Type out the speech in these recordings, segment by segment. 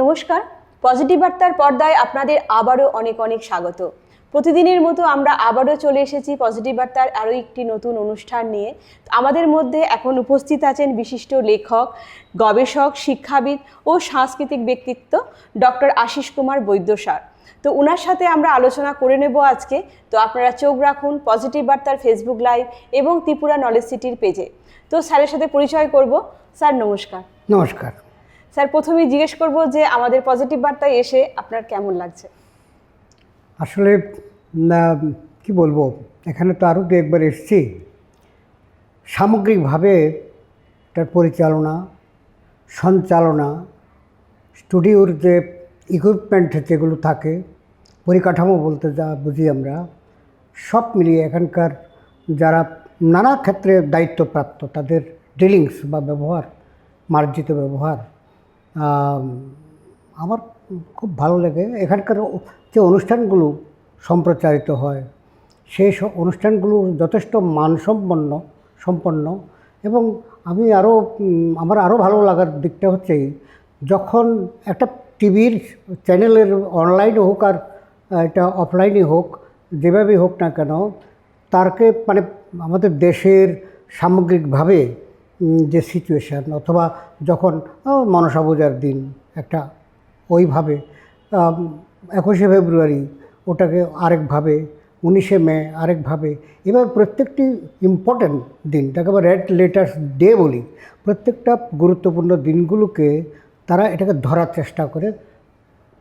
নমস্কার, পজিটিভ বার্তার পর্দায় আপনাদের আবারও অনেক অনেক স্বাগত। প্রতিদিনের মতো আমরা আবারও চলে এসেছি পজিটিভ বার্তার আরও একটি নতুন অনুষ্ঠান নিয়ে। আমাদের মধ্যে এখন উপস্থিত আছেন বিশিষ্ট লেখক, গবেষক, শিক্ষাবিদ ও সাংস্কৃতিক ব্যক্তিত্ব ডক্টর আশিস কুমার বৈদ্য স্যার। তো ওনার সাথে আমরা আলোচনা করে নেব আজকে। তো আপনারা চোখ রাখুন পজিটিভ বার্তার ফেসবুক লাইভ এবং ত্রিপুরা নলেজ সিটির পেজে। তো স্যারের সাথে পরিচয় করব। স্যার নমস্কার। নমস্কার স্যার, প্রথমেই জিজ্ঞেস করব যে আমাদের পজিটিভ বার্তায় এসে আপনার কেমন লাগছে? আসলে কি বলবো, এখানে তো আরও একবার এসেছি। সামগ্রিকভাবে তার পরিচালনা, সঞ্চালনা, স্টুডিওর যে ইকুইপমেন্ট যেগুলো থাকে, পরিকাঠামো বলতে যা বুঝি আমরা, সব মিলিয়ে এখানকার যারা নানা ক্ষেত্রে দায়িত্বপ্রাপ্ত তাদের ডিলিংস বা ব্যবহার, মার্জিত ব্যবহার আমার খুব ভালো লাগে। এখানকার যে অনুষ্ঠানগুলো সম্প্রচারিত হয় সেই অনুষ্ঠানগুলো যথেষ্ট মানসম্পন্ন এবং আমার আরও ভালো লাগার দিকটা হচ্ছে যখন একটা টিভির চ্যানেলের অনলাইনে হোক আর এটা অফলাইনে হোক, যেভাবেই হোক না কেন, তারকে মানে আমাদের দেশের সামগ্রিকভাবে যে সিচুয়েশান, অথবা যখন মনসা পূজার দিন একটা ওইভাবে, 21শে ফেব্রুয়ারি ওটাকে আরেকভাবে, 19শে মে আরেকভাবে, এবার প্রত্যেকটি ইম্পর্ট্যান্ট দিন, যাকে আমরা রেড লেটার্স ডে বলি, প্রত্যেকটা গুরুত্বপূর্ণ দিনগুলোকে তারা এটাকে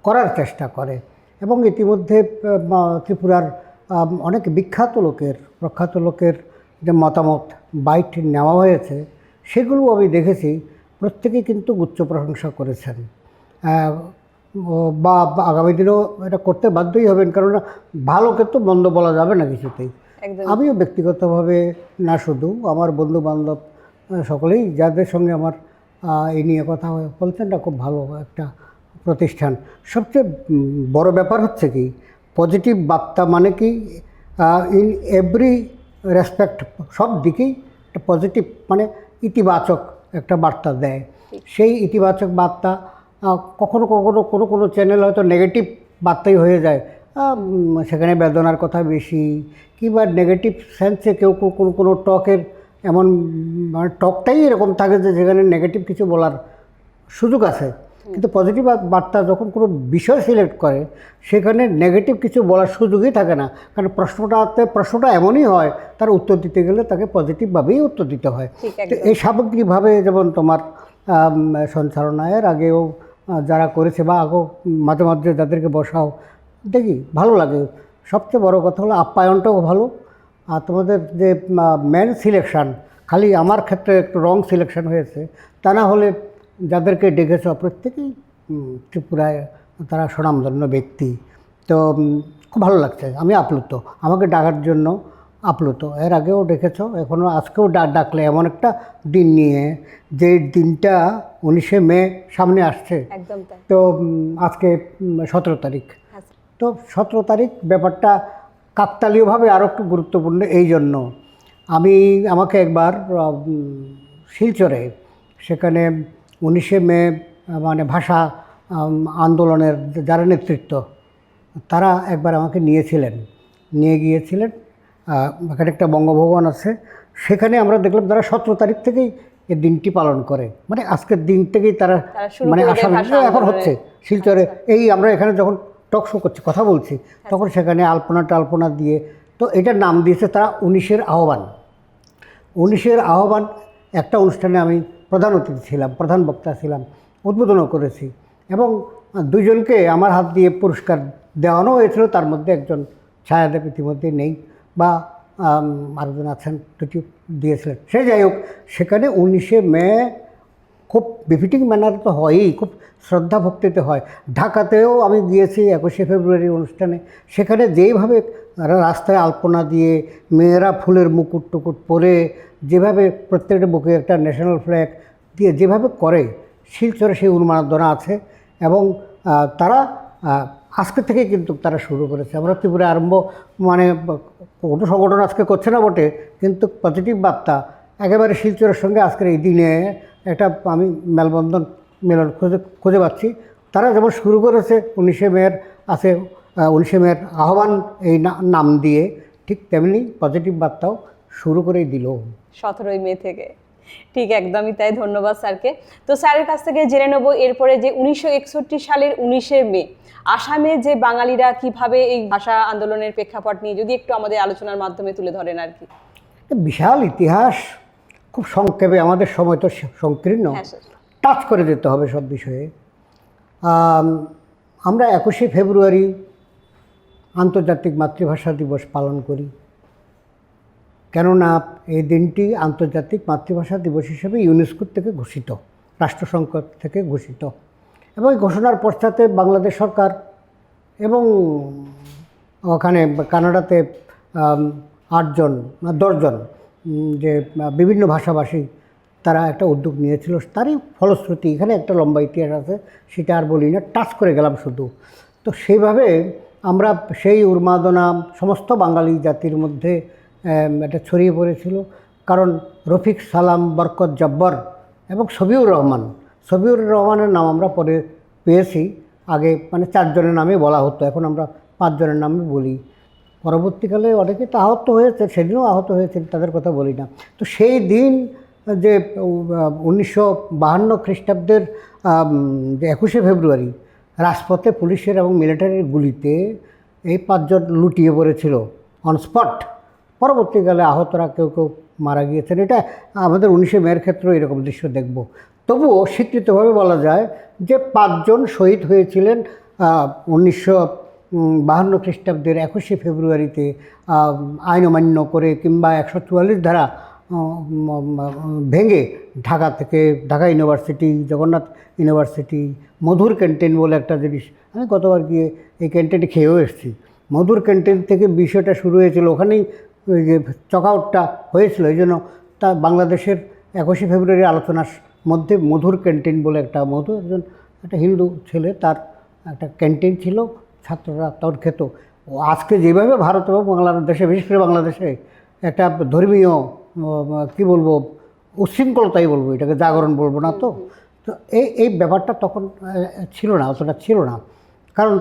করার চেষ্টা করে। এবং ইতিমধ্যে ত্রিপুরার অনেক প্রখ্যাত লোকের যে মতামত বাইট নেওয়া হয়েছে সেগুলো আমি দেখেছি, প্রত্যেকেই কিন্তু উচ্চ প্রশংসা করেছেন বা আগামী দিনেও এটা করতে বাধ্যই হবেন, কারণ ভালোকে তো মন্দ বলা যাবে না কিছুতেই। আমিও ব্যক্তিগতভাবে না, শুধু আমার বন্ধুবান্ধব সকলেই যাদের সঙ্গে আমার এই নিয়ে কথা বলছেন, এটা খুব ভালো একটা প্রতিষ্ঠান। সবচেয়ে বড় ব্যাপার হচ্ছে কি, পজিটিভ বার্তা মানে কি, ইন এভরি রেসপেক্ট, সব দিকেই একটা পজিটিভ মানে ইতিবাচক একটা বার্তা দেয়। সেই ইতিবাচক বার্তা কখনো কোনো চ্যানেল হয়তো নেগেটিভ বার্তাই হয়ে যায়, সেখানে বেদনার কথা বেশি, কিংবা নেগেটিভ সেন্সে কেউ কোনো টকের এমন মানে টকটাই এরকম থাকে যে যেখানে নেগেটিভ কিছু বলার সুযোগ আছে। কিন্তু পজিটিভ বার্তা যখন বিষয় সিলেক্ট করে সেখানে নেগেটিভ কিছু বলার সুযোগই থাকে না, কারণ প্রশ্নটা এমনই হয়, তার উত্তর দিতে গেলে তাকে পজিটিভভাবেই উত্তর দিতে হয়। তো এই সামগ্রিকভাবে যেমন তোমার সঞ্চালনায়ের আগেও যারা করেছে বা মাঝে মাঝে যাদেরকে বসাও দেখি, ভালো লাগে। সবচেয়ে বড় কথা হলো আপ্যায়নটাও ভালো। আর তোমাদের যে ম্যান সিলেকশান, খালি আমার ক্ষেত্রে একটু রং সিলেকশান হয়েছে, তা না হলে যাদেরকে ডেকেছ প্রত্যেকেই ত্রিপুরায় তারা স্বনামধন্য ব্যক্তি। তো খুব ভালো লাগছে, আমি আপ্লুত, আমাকে ডাকার জন্য আপ্লুত। এর আগেও ডেকেছ, এখনও আজকেও ডাকলে এমন একটা দিন নিয়ে, যে দিনটা 19শে মে সামনে আসছে। তো আজকে 17 তারিখ, তো 17 তারিখ ব্যাপারটা কাকতালীয়ভাবে আরও একটু গুরুত্বপূর্ণ। এই জন্য আমাকে একবার শিলচরে, সেখানে 19শে মে মানে ভাষা আন্দোলনের যারা নেতৃত্ব, তারা একবার আমাকে নিয়ে গিয়েছিলেন। এখানে একটা বঙ্গভবন আছে, সেখানে আমরা দেখলাম তারা 17 তারিখ থেকেই এই দিনটি পালন করে, মানে আজকের দিন থেকেই তারা মানে আসাম এখন হচ্ছে শিলচরে। এই আমরা এখানে যখন টক শো করছি, কথা বলছি, তখন সেখানে আলপনা দিয়ে, তো এটার নাম দিয়েছে তারা 19-এর আহ্বান। 19-এর আহ্বান একটা অনুষ্ঠানে আমি প্রধান অতিথি ছিলাম, প্রধান বক্তা ছিলাম, উদ্বোধনও করেছি, এবং দুজনকে আমার হাত দিয়ে পুরস্কার দেওয়ানো হয়েছিল। তার মধ্যে একজন ছায়াদেব ইতিমধ্যে নেই, বা আরেকজন আছেন, দুটি দিয়েছিলেন। সে যাই হোক, সেখানে 19শে মে খুব বিফিটিং ম্যানারে তো হয়ই, খুব শ্রদ্ধা ভক্তিতে হয়। ঢাকাতেও আমি গিয়েছি 21শে ফেব্রুয়ারি অনুষ্ঠানে, সেখানে যেইভাবে রাস্তায় আলপনা দিয়ে মেয়েরা ফুলের মুকুট টুকুট পরে যেভাবে প্রত্যেকটা বুকে একটা ন্যাশনাল ফ্ল্যাগ দিয়ে যেভাবে করে, শিলচরে সেই উন্মাদনা আছে। এবং তারা আজকে থেকে কিন্তু তারা শুরু করেছে। আমরা ত্রিপুরা আরম্ভ মানে কোনো সংগঠন আজকে করছে না বটে, কিন্তু পজিটিভ বার্তা একেবারে শিলচরের সঙ্গে আজকের এই দিনে একটা আমি মেলবন্ধন মিলন খুঁজে পাচ্ছি। তারা যেমন শুরু করেছে 19শে মের আছে, 19শে মের আহ্বান এই নাম দিয়ে, ঠিক তেমনি পজিটিভ বার্তাও শুরু করেই দিল 17ই মে থেকে। ঠিক একদমই তাই, ধন্যবাদ স্যারকে। তো স্যারের কাছ থেকে জেনে নেব এরপরে যে 1961 সালের 19শে মে আসামে যে বাঙালিরা কিভাবে এই ভাষা আন্দোলনের প্রেক্ষাপট নিয়ে যদি একটু আমাদের আলোচনার মাধ্যমে তুলে ধরেন আর কি। বিশাল ইতিহাস, খুব সংক্ষেপে, আমাদের সময় তো সংকীর্ণ, হ্যাঁ স্যার। টাচ করে যেতে হবে সব বিষয়ে। আমরা 21শে ফেব্রুয়ারি আন্তর্জাতিক মাতৃভাষা দিবস পালন করি, কেননা এই দিনটি আন্তর্জাতিক মাতৃভাষা দিবস হিসেবে ইউনেস্কো থেকে ঘোষিত, রাষ্ট্রসংঘ থেকে ঘোষিত। এবং এই ঘোষণার পশ্চাতে বাংলাদেশ সরকার এবং ওখানে কানাডাতে 10জন যে বিভিন্ন ভাষাভাষী তারা একটা উদ্যোগ নিয়েছিল, তারই ফলশ্রুতি এখানে একটা লম্বা ইতিহাস আছে, সেটা আর বলি না, টাচ করে গেলাম শুধু। তো সেইভাবে আমরা সেই উন্মাদনা সমস্ত বাঙালি জাতির মধ্যে এটা ছড়িয়ে পড়েছিল। কারণ রফিক, সালাম, বরকত, জব্বর এবং সবিউর রহমানের নাম আমরা পরে পেয়েছি। আগে মানে 4 জনের নামে বলা হতো, এখন আমরা 5 জনের নামে বলি। পরবর্তীকালে অনেকে তো আহত হয়েছে, সেদিনও আহত হয়েছে, তাদের কথা বলি না। তো সেই দিন যে 1952 খ্রিস্টাব্দের যে 21শে ফেব্রুয়ারি রাজপথে পুলিশের এবং মিলিটারির গুলিতে এই 5 জন লুটিয়ে পড়েছিল অন স্পট। পরবর্তীকালে আহতরা কেউ কেউ মারা গিয়েছেন। এটা আমাদের 19শে মের ক্ষেত্রেও এরকম দৃশ্য দেখব। তবুও স্বীকৃতভাবে বলা যায় যে 5 জন শহীদ হয়েছিলেন 1952 খ্রিস্টাব্দের 21শে ফেব্রুয়ারিতে, আইন অমান্য করে কিংবা 144 ধারা ভেঙে ঢাকা ইউনিভার্সিটি, জগন্নাথ ইউনিভার্সিটি, মধুর ক্যান্টিন বলে একটা জিনিস, আমি গতবার গিয়ে এই ক্যান্টিনে খেয়েও এসেছি। মধুর ক্যান্টিন থেকে বিষয়টা শুরু হয়েছিল, ওখানেই ওই যে চকআউটটা হয়েছিল। এই জন্য তা বাংলাদেশের 21শে ফেব্রুয়ারি আলোচনার মধ্যে মধুর ক্যান্টিন বলে একটা হিন্দু ছেলে, তার একটা ক্যান্টিন ছিল, ছাত্ররা তখন খেত। ও আজকে যেভাবে ভারত এবং বাংলাদেশে, বিশেষ করে বাংলাদেশে একটা ধর্মীয় কী বলবো, উচ্ছৃঙ্খলতাই বলবো, এটাকে জাগরণ বলবো না। তো এই ব্যাপারটা তখন ছিল না, অতটা ছিল না। কারণ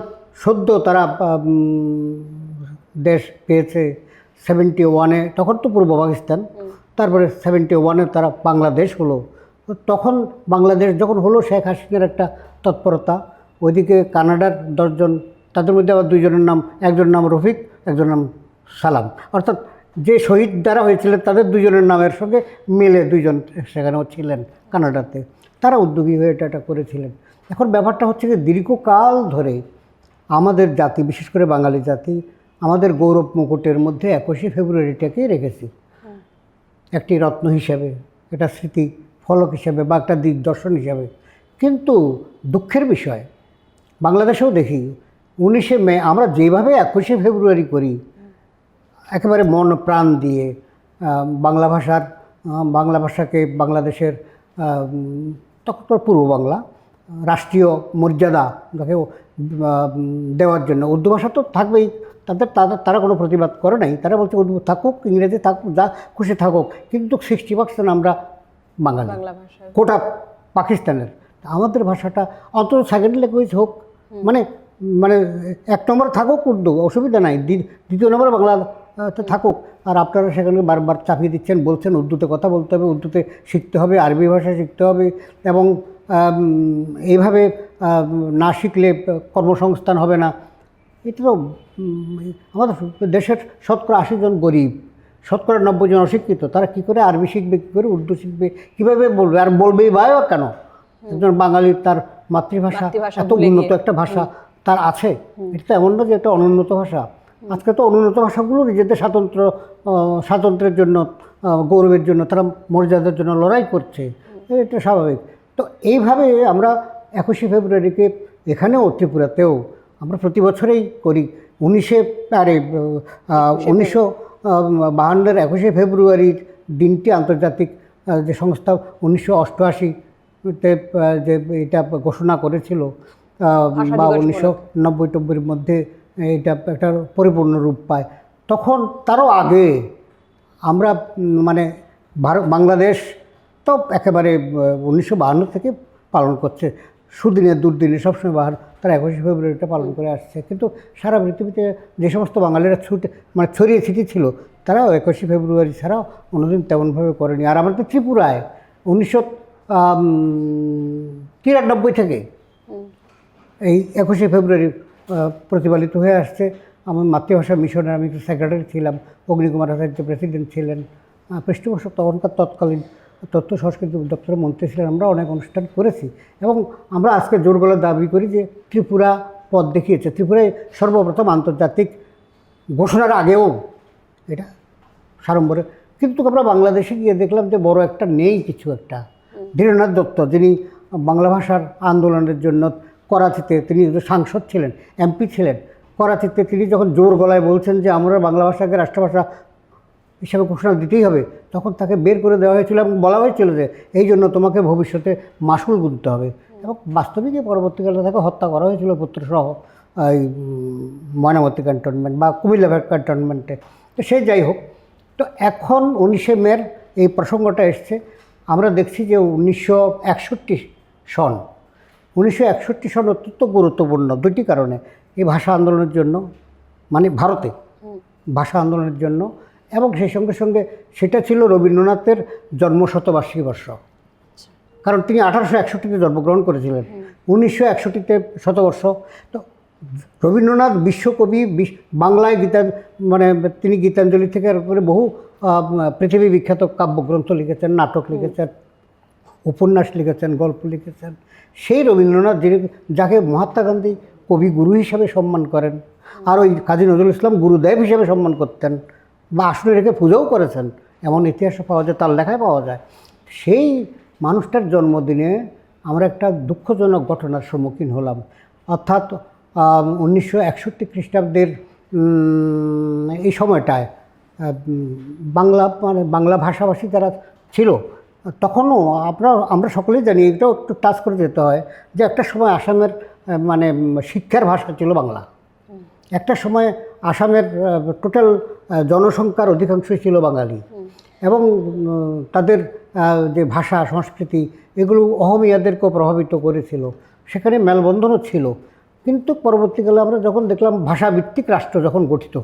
সদ্য তারা দেশ পেয়েছে 71-এ, তখন তো পূর্ব পাকিস্তান, তারপরে 71-এ তারা বাংলাদেশ হলো। তো তখন বাংলাদেশ যখন হলো, শেখ হাসিনার একটা তৎপরতা, ওইদিকে কানাডার 10 জন, তাদের মধ্যে আবার 2 জনের নাম, একজনের নাম রফিক, একজনের নাম সালাম, অর্থাৎ যে শহীদ দ্বারা হয়েছিলেন তাদের 2 জনের নামের সঙ্গে মিলে 2 জন সেখানেও ছিলেন কানাডাতে, তারা উদ্যোগী হয়ে এটা করেছিলেন। এখন ব্যাপারটা হচ্ছে যে দীর্ঘকাল ধরে আমাদের জাতি, বিশেষ করে বাঙালি জাতি, আমাদের গৌরব মুকুটের মধ্যে 21শে ফেব্রুয়ারিটাকেই রেখেছি একটি রত্ন হিসাবে, একটা স্মৃতি ফলক হিসাবে বা একটা দিগদর্শন হিসাবে। কিন্তু দুঃখের বিষয়, বাংলাদেশেও দেখি 19শে মে আমরা যেভাবে 21শে ফেব্রুয়ারি করি, একেবারে মন প্রাণ দিয়ে বাংলা ভাষাকে বাংলাদেশের তখন তো পূর্ব বাংলা রাষ্ট্রীয় মর্যাদা যাকে দেওয়ার জন্য, উর্দু ভাষা তো থাকবেই, তারা কোনো প্রতিবাদ করে নাই, তারা বলছে উর্দু থাকুক, ইংরেজি থাকুক, যা খুশি থাকুক, কিন্তু 60% আমরা বাঙালি, কোটা পাকিস্তানের। আমাদের ভাষাটা অন্তত সেকেন্ড ল্যাঙ্গুয়েজ হোক, মানে 1 নম্বর থাকুক উর্দু, অসুবিধা নাই, 2য় নম্বর বাংলাতে থাকুক। আর আপনারা সেখানে বারবার চাপিয়ে দিচ্ছেন, বলছেন উর্দুতে কথা বলতে হবে, উর্দুতে শিখতে হবে, আরবি ভাষা শিখতে হবে, এবং এইভাবে না শিখলে কর্মসংস্থান হবে না। এটা তো আমাদের দেশের 80% জন গরিব, 90% জন অশিক্ষিত, তারা কী করে আরবি শিখবে, কী করে উর্দু শিখবে, কীভাবে বলবে, আর বলবেই বা কেন? একজন বাঙালির তার মাতৃভাষা এত উন্নত একটা ভাষা তার আছে, এটা তো এমন না যে এটা অনুন্নত ভাষা। আজকে তো অনুন্নত ভাষাগুলো নিজেদের স্বাতন্ত্র্যের জন্য, গৌরবের জন্য, তারা মর্যাদার জন্য লড়াই করছে, এটা স্বাভাবিক। তো এইভাবে আমরা 21শে ফেব্রুয়ারিকে এখানেও ত্রিপুরাতেও আমরা প্রতি বছরেই করি। 1952-এর 21শে ফেব্রুয়ারির দিনটি আন্তর্জাতিক যে সংস্থা 1988-তে যে এটা ঘোষণা করেছিল বা 1990-90-এর মধ্যে এটা একটা পরিপূর্ণ রূপ পায়, তখন তারও আগে আমরা বাংলাদেশ তো একেবারে 1952 থেকে পালন করছে। সুদিনে দুর্দিনে সবসময় বাহার তারা 21শে ফেব্রুয়ারিটা পালন করে আসছে। কিন্তু সারা পৃথিবীতে যে সমস্ত বাঙালিরা ছড়িয়ে ছিটিয়ে ছিল, তারাও 21শে ফেব্রুয়ারি ছাড়াও অন্যদিন তেমনভাবে করেনি। আর আমাদের ত্রিপুরায় 1993 থেকে এই 21শে ফেব্রুয়ারি প্রতিপালিত হয়ে আসছে। আমার মাতৃভাষা মিশনের আমি সেক্রেটারি ছিলাম, অগ্নিকুমার আচার্য প্রেসিডেন্ট ছিলেন, পৃষ্ঠপোষক তখনকার তৎকালীন তথ্য সংস্কৃতি দপ্তরের মন্ত্রী ছিলেন। আমরা অনেক অনুষ্ঠান করেছি এবং আমরা আজকে জোর গলায় দাবি করি যে ত্রিপুরা পথ দেখিয়েছে। ত্রিপুরায় সর্বপ্রথম আন্তর্জাতিক ঘোষণার আগেও এটা সাড়ম্বরে, কিন্তু আমরা বাংলাদেশে গিয়ে দেখলাম যে বড় একটা নেই কিছু একটা। ধীরেন্দ্রনাথ দত্ত, যিনি বাংলা ভাষার আন্দোলনের জন্য করাচিতে, তিনি সাংসদ ছিলেন, এমপি ছিলেন, করাচিতে তিনি যখন জোর গলায় বলছেন যে আমরা বাংলা ভাষাকে রাষ্ট্রভাষা হিসাবে ঘোষণা দিতেই হবে, তখন তাকে বের করে দেওয়া হয়েছিল এবং বলা হয়েছিল যে এই জন্য তোমাকে ভবিষ্যতে মাসুল গুনতে হবে। এবং বাস্তবিক পরবর্তীকালে তাকে হত্যা করা হয়েছিল পুত্রসহ এই ময়নামতি ক্যান্টনমেন্ট বা কুমিল্লা ক্যান্টনমেন্টে। তো সে যাই হোক, তো এখন 19শে মের এই প্রসঙ্গটা এসছে। আমরা দেখছি যে 1961 সন 1961 সন অত্যন্ত গুরুত্বপূর্ণ দুটি কারণে এই ভাষা আন্দোলনের জন্য, মানে ভারতে ভাষা আন্দোলনের জন্য, এবং সেই সঙ্গে সঙ্গে সেটা ছিল রবীন্দ্রনাথের জন্মশতবার্ষিকী বর্ষ। কারণ তিনি 1861-তে জন্মগ্রহণ করেছিলেন, 1961-তে শতবর্ষ। তো রবীন্দ্রনাথ বিশ্বকবি, বাংলায় মানে তিনি গীতাঞ্জলি থেকে করে বহু পৃথিবী বিখ্যাত কাব্যগ্রন্থ লিখেছেন, নাটক লিখেছেন, উপন্যাস লিখেছেন, গল্প লিখেছেন। সেই রবীন্দ্রনাথ, যিনি যাকে মহাত্মা গান্ধী কবিগুরু হিসাবে সম্মান করেন, আর ওই কাজী নজরুল ইসলাম গুরুদেব হিসেবে সম্মান করতেন বা আসলে রেখে পুজোও করেছেন, এমন ইতিহাসও পাওয়া যায়, তার লেখায় পাওয়া যায়। সেই মানুষটার জন্মদিনে আমরা একটা দুঃখজনক ঘটনার সম্মুখীন হলাম। অর্থাৎ 1961 খ্রিস্টাব্দের এই সময়টায় বাংলা ভাষাভাষী যারা ছিল, তখনও আমরা সকলেই জানি, এটাও একটু টাচ করে যেতে হয় যে একটা সময় আসামের মানে শিক্ষার ভাষা ছিল বাংলা। একটা সময় আসামের টোটাল জনসংখ্যার অধিকাংশই ছিল বাঙালি, এবং তাদের যে ভাষা সংস্কৃতি এগুলো অহমীয়াদেরকেও প্রভাবিত করেছিল। সেখানে মেলবন্ধনও ছিল। কিন্তু পরবর্তীকালে আমরা যখন দেখলাম ভাষাভিত্তিক রাষ্ট্র যখন গঠিত,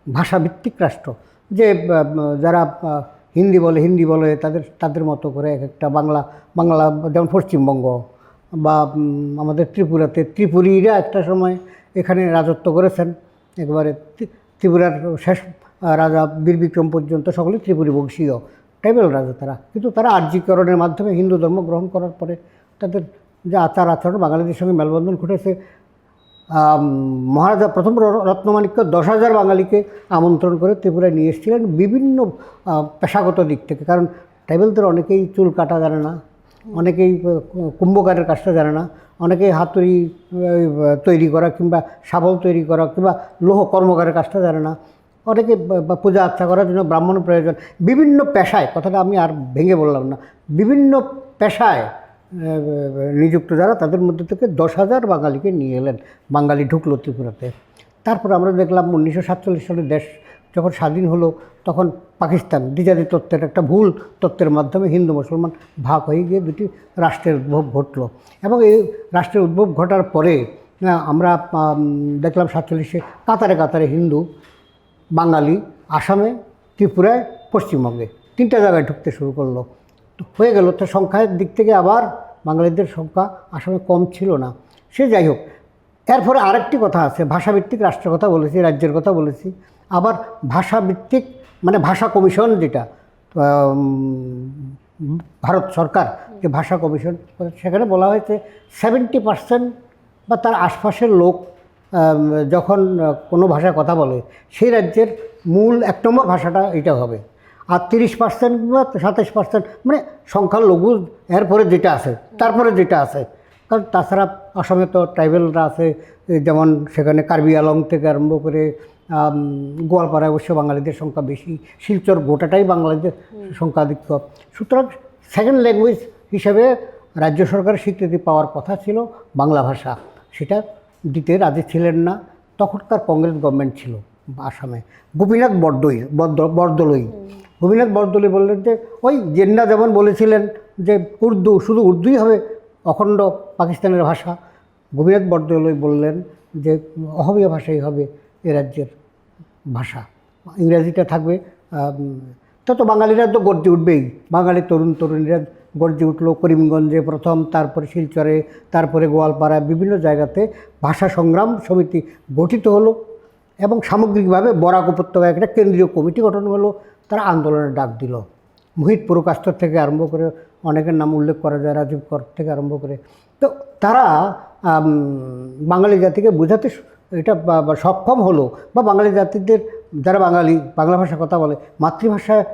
ভাষাভিত্তিক রাষ্ট্র, যে যারা হিন্দি বলে তাদের মতো করে এক একটা বাংলা, যেমন পশ্চিমবঙ্গ বা আমাদের ত্রিপুরাতে ত্রিপুরীরা একটা সময় এখানে রাজত্ব করেছেন। একবারে ত্রিপুরার শেষ রাজা বীর বিক্রম পর্যন্ত সকলেই ত্রিপুরী বংশীয় ট্রাইবেল রাজা তারা। কিন্তু তারা আর্যীকরণের মাধ্যমে হিন্দু ধর্ম গ্রহণ করার পরে তাদের যে আচার আচরণ বাঙালিদের সঙ্গে মেলবন্ধন ঘটেছে। মহারাজা প্রথম রত্নমাণিক্য 10,000 বাঙালিকে আমন্ত্রণ করে ত্রিপুরায় নিয়ে এসেছিলেন বিভিন্ন পেশাগত দিক থেকে। কারণ ট্রাইবেলদের অনেকেই চুল কাটা জানে না, অনেকেই কুম্ভকারের কাজটা জানে না, অনেকেই হাতুড়ি তৈরি করা কিংবা শাবল তৈরি করা কিংবা লৌহ কর্মকারের কাজটা জানে না, অনেকে পূজা আর্চা করার জন্য ব্রাহ্মণ প্রয়োজন। বিভিন্ন পেশায়, কথাটা আমি আর ভেঙে বললাম না, বিভিন্ন পেশায় নিযুক্ত যারা, তাদের মধ্যে থেকে 10,000 বাঙালিকে নিয়ে এলেন। বাঙালি ঢুকলো ত্রিপুরাতে। তারপর আমরা দেখলাম 1947 সালে দেশ যখন স্বাধীন হলো, তখন পাকিস্তান দ্বিজাতি তত্ত্বের একটা ভুল তত্ত্বের মাধ্যমে হিন্দু মুসলমান ভাগ হয়ে গিয়ে দুটি রাষ্ট্রের উদ্ভব ঘটল। এবং এই রাষ্ট্রের উদ্ভব ঘটার পরে আমরা দেখলাম 47-এ কাতারে হিন্দু বাঙালি আসামে, ত্রিপুরায়, পশ্চিমবঙ্গে 3টা জায়গায় ঢুকতে শুরু করলো। তো হয়ে গেল। তো সংখ্যার দিক থেকে আবার বাঙালিদের সংখ্যা আসামে কম ছিল না। সে যাই হোক, এরপরে আরেকটি কথা আছে, ভাষাভিত্তিক রাষ্ট্রের কথা বলেছি, রাজ্যের কথা বলেছি, আবার ভাষাভিত্তিক মানে ভাষা কমিশন, যেটা ভারত সরকার যে ভাষা কমিশন, সেখানে বলা হয়েছে 70% বা তার আশপাশের লোক যখন কোনো ভাষায় কথা বলে, সেই রাজ্যের মূল 1 নম্বর ভাষাটা এটা হবে। আর 30% বা 27% মানে সংখ্যালঘু এরপরে যেটা আছে, তারপরে যেটা আছে। কারণ তাছাড়া আসামে তো ট্রাইবেলরা আছে, যেমন সেখানে কার্বি আলং থেকে আরম্ভ করে গোয়ালপাড়ায় অবশ্য বাঙালিদের সংখ্যা বেশি, শিলচর গোটাটাই বাঙালিদের সংখ্যাধিক্য। সুতরাং সেকেন্ড ল্যাঙ্গুয়েজ হিসেবে রাজ্য সরকারের স্বীকৃতি পাওয়ার কথা ছিল বাংলা ভাষা, সেটা দিতে রাজি ছিলেন না। তখনকার কংগ্রেস গভর্নমেন্ট ছিল আসামে, গোপীনাথ বরদলৈ গোপীনাথ বরদলৈ বললেন যে ওই জেন্না যেমন বলেছিলেন যে শুধু উর্দুই হবে অখণ্ড পাকিস্তানের ভাষা। গোপীনাথ বরদলৈ বললেন যে অসমীয়া ভাষাই হবে এ রাজ্যের ভাষা, ইংরাজিটা থাকবে। তত বাঙালিরা তো গর্জে উঠবেই, বাঙালি তরুণ তরুণীরা গর্জে উঠলো। করিমগঞ্জে প্রথম, তারপরে শিলচরে, তারপরে গোয়ালপাড়া, বিভিন্ন জায়গাতে ভাষা সংগ্রাম সমিতি গঠিত হলো এবং সামগ্রিকভাবে বরাক উপত্যকায় একটা কেন্দ্রীয় কমিটি গঠন হলো। তারা আন্দোলনের ডাক দিল। মোহিত পুরকাস্তর থেকে আরম্ভ করে অনেকের নাম উল্লেখ করা যায়, রাজীব কর থেকে আরম্ভ করে। তো তারা বাঙালি জাতিকে বোঝাতে এটা সক্ষম হলো, বা বাঙালি জাতিদের যারা বাংলা ভাষা কথা বলে, মাতৃভাষায়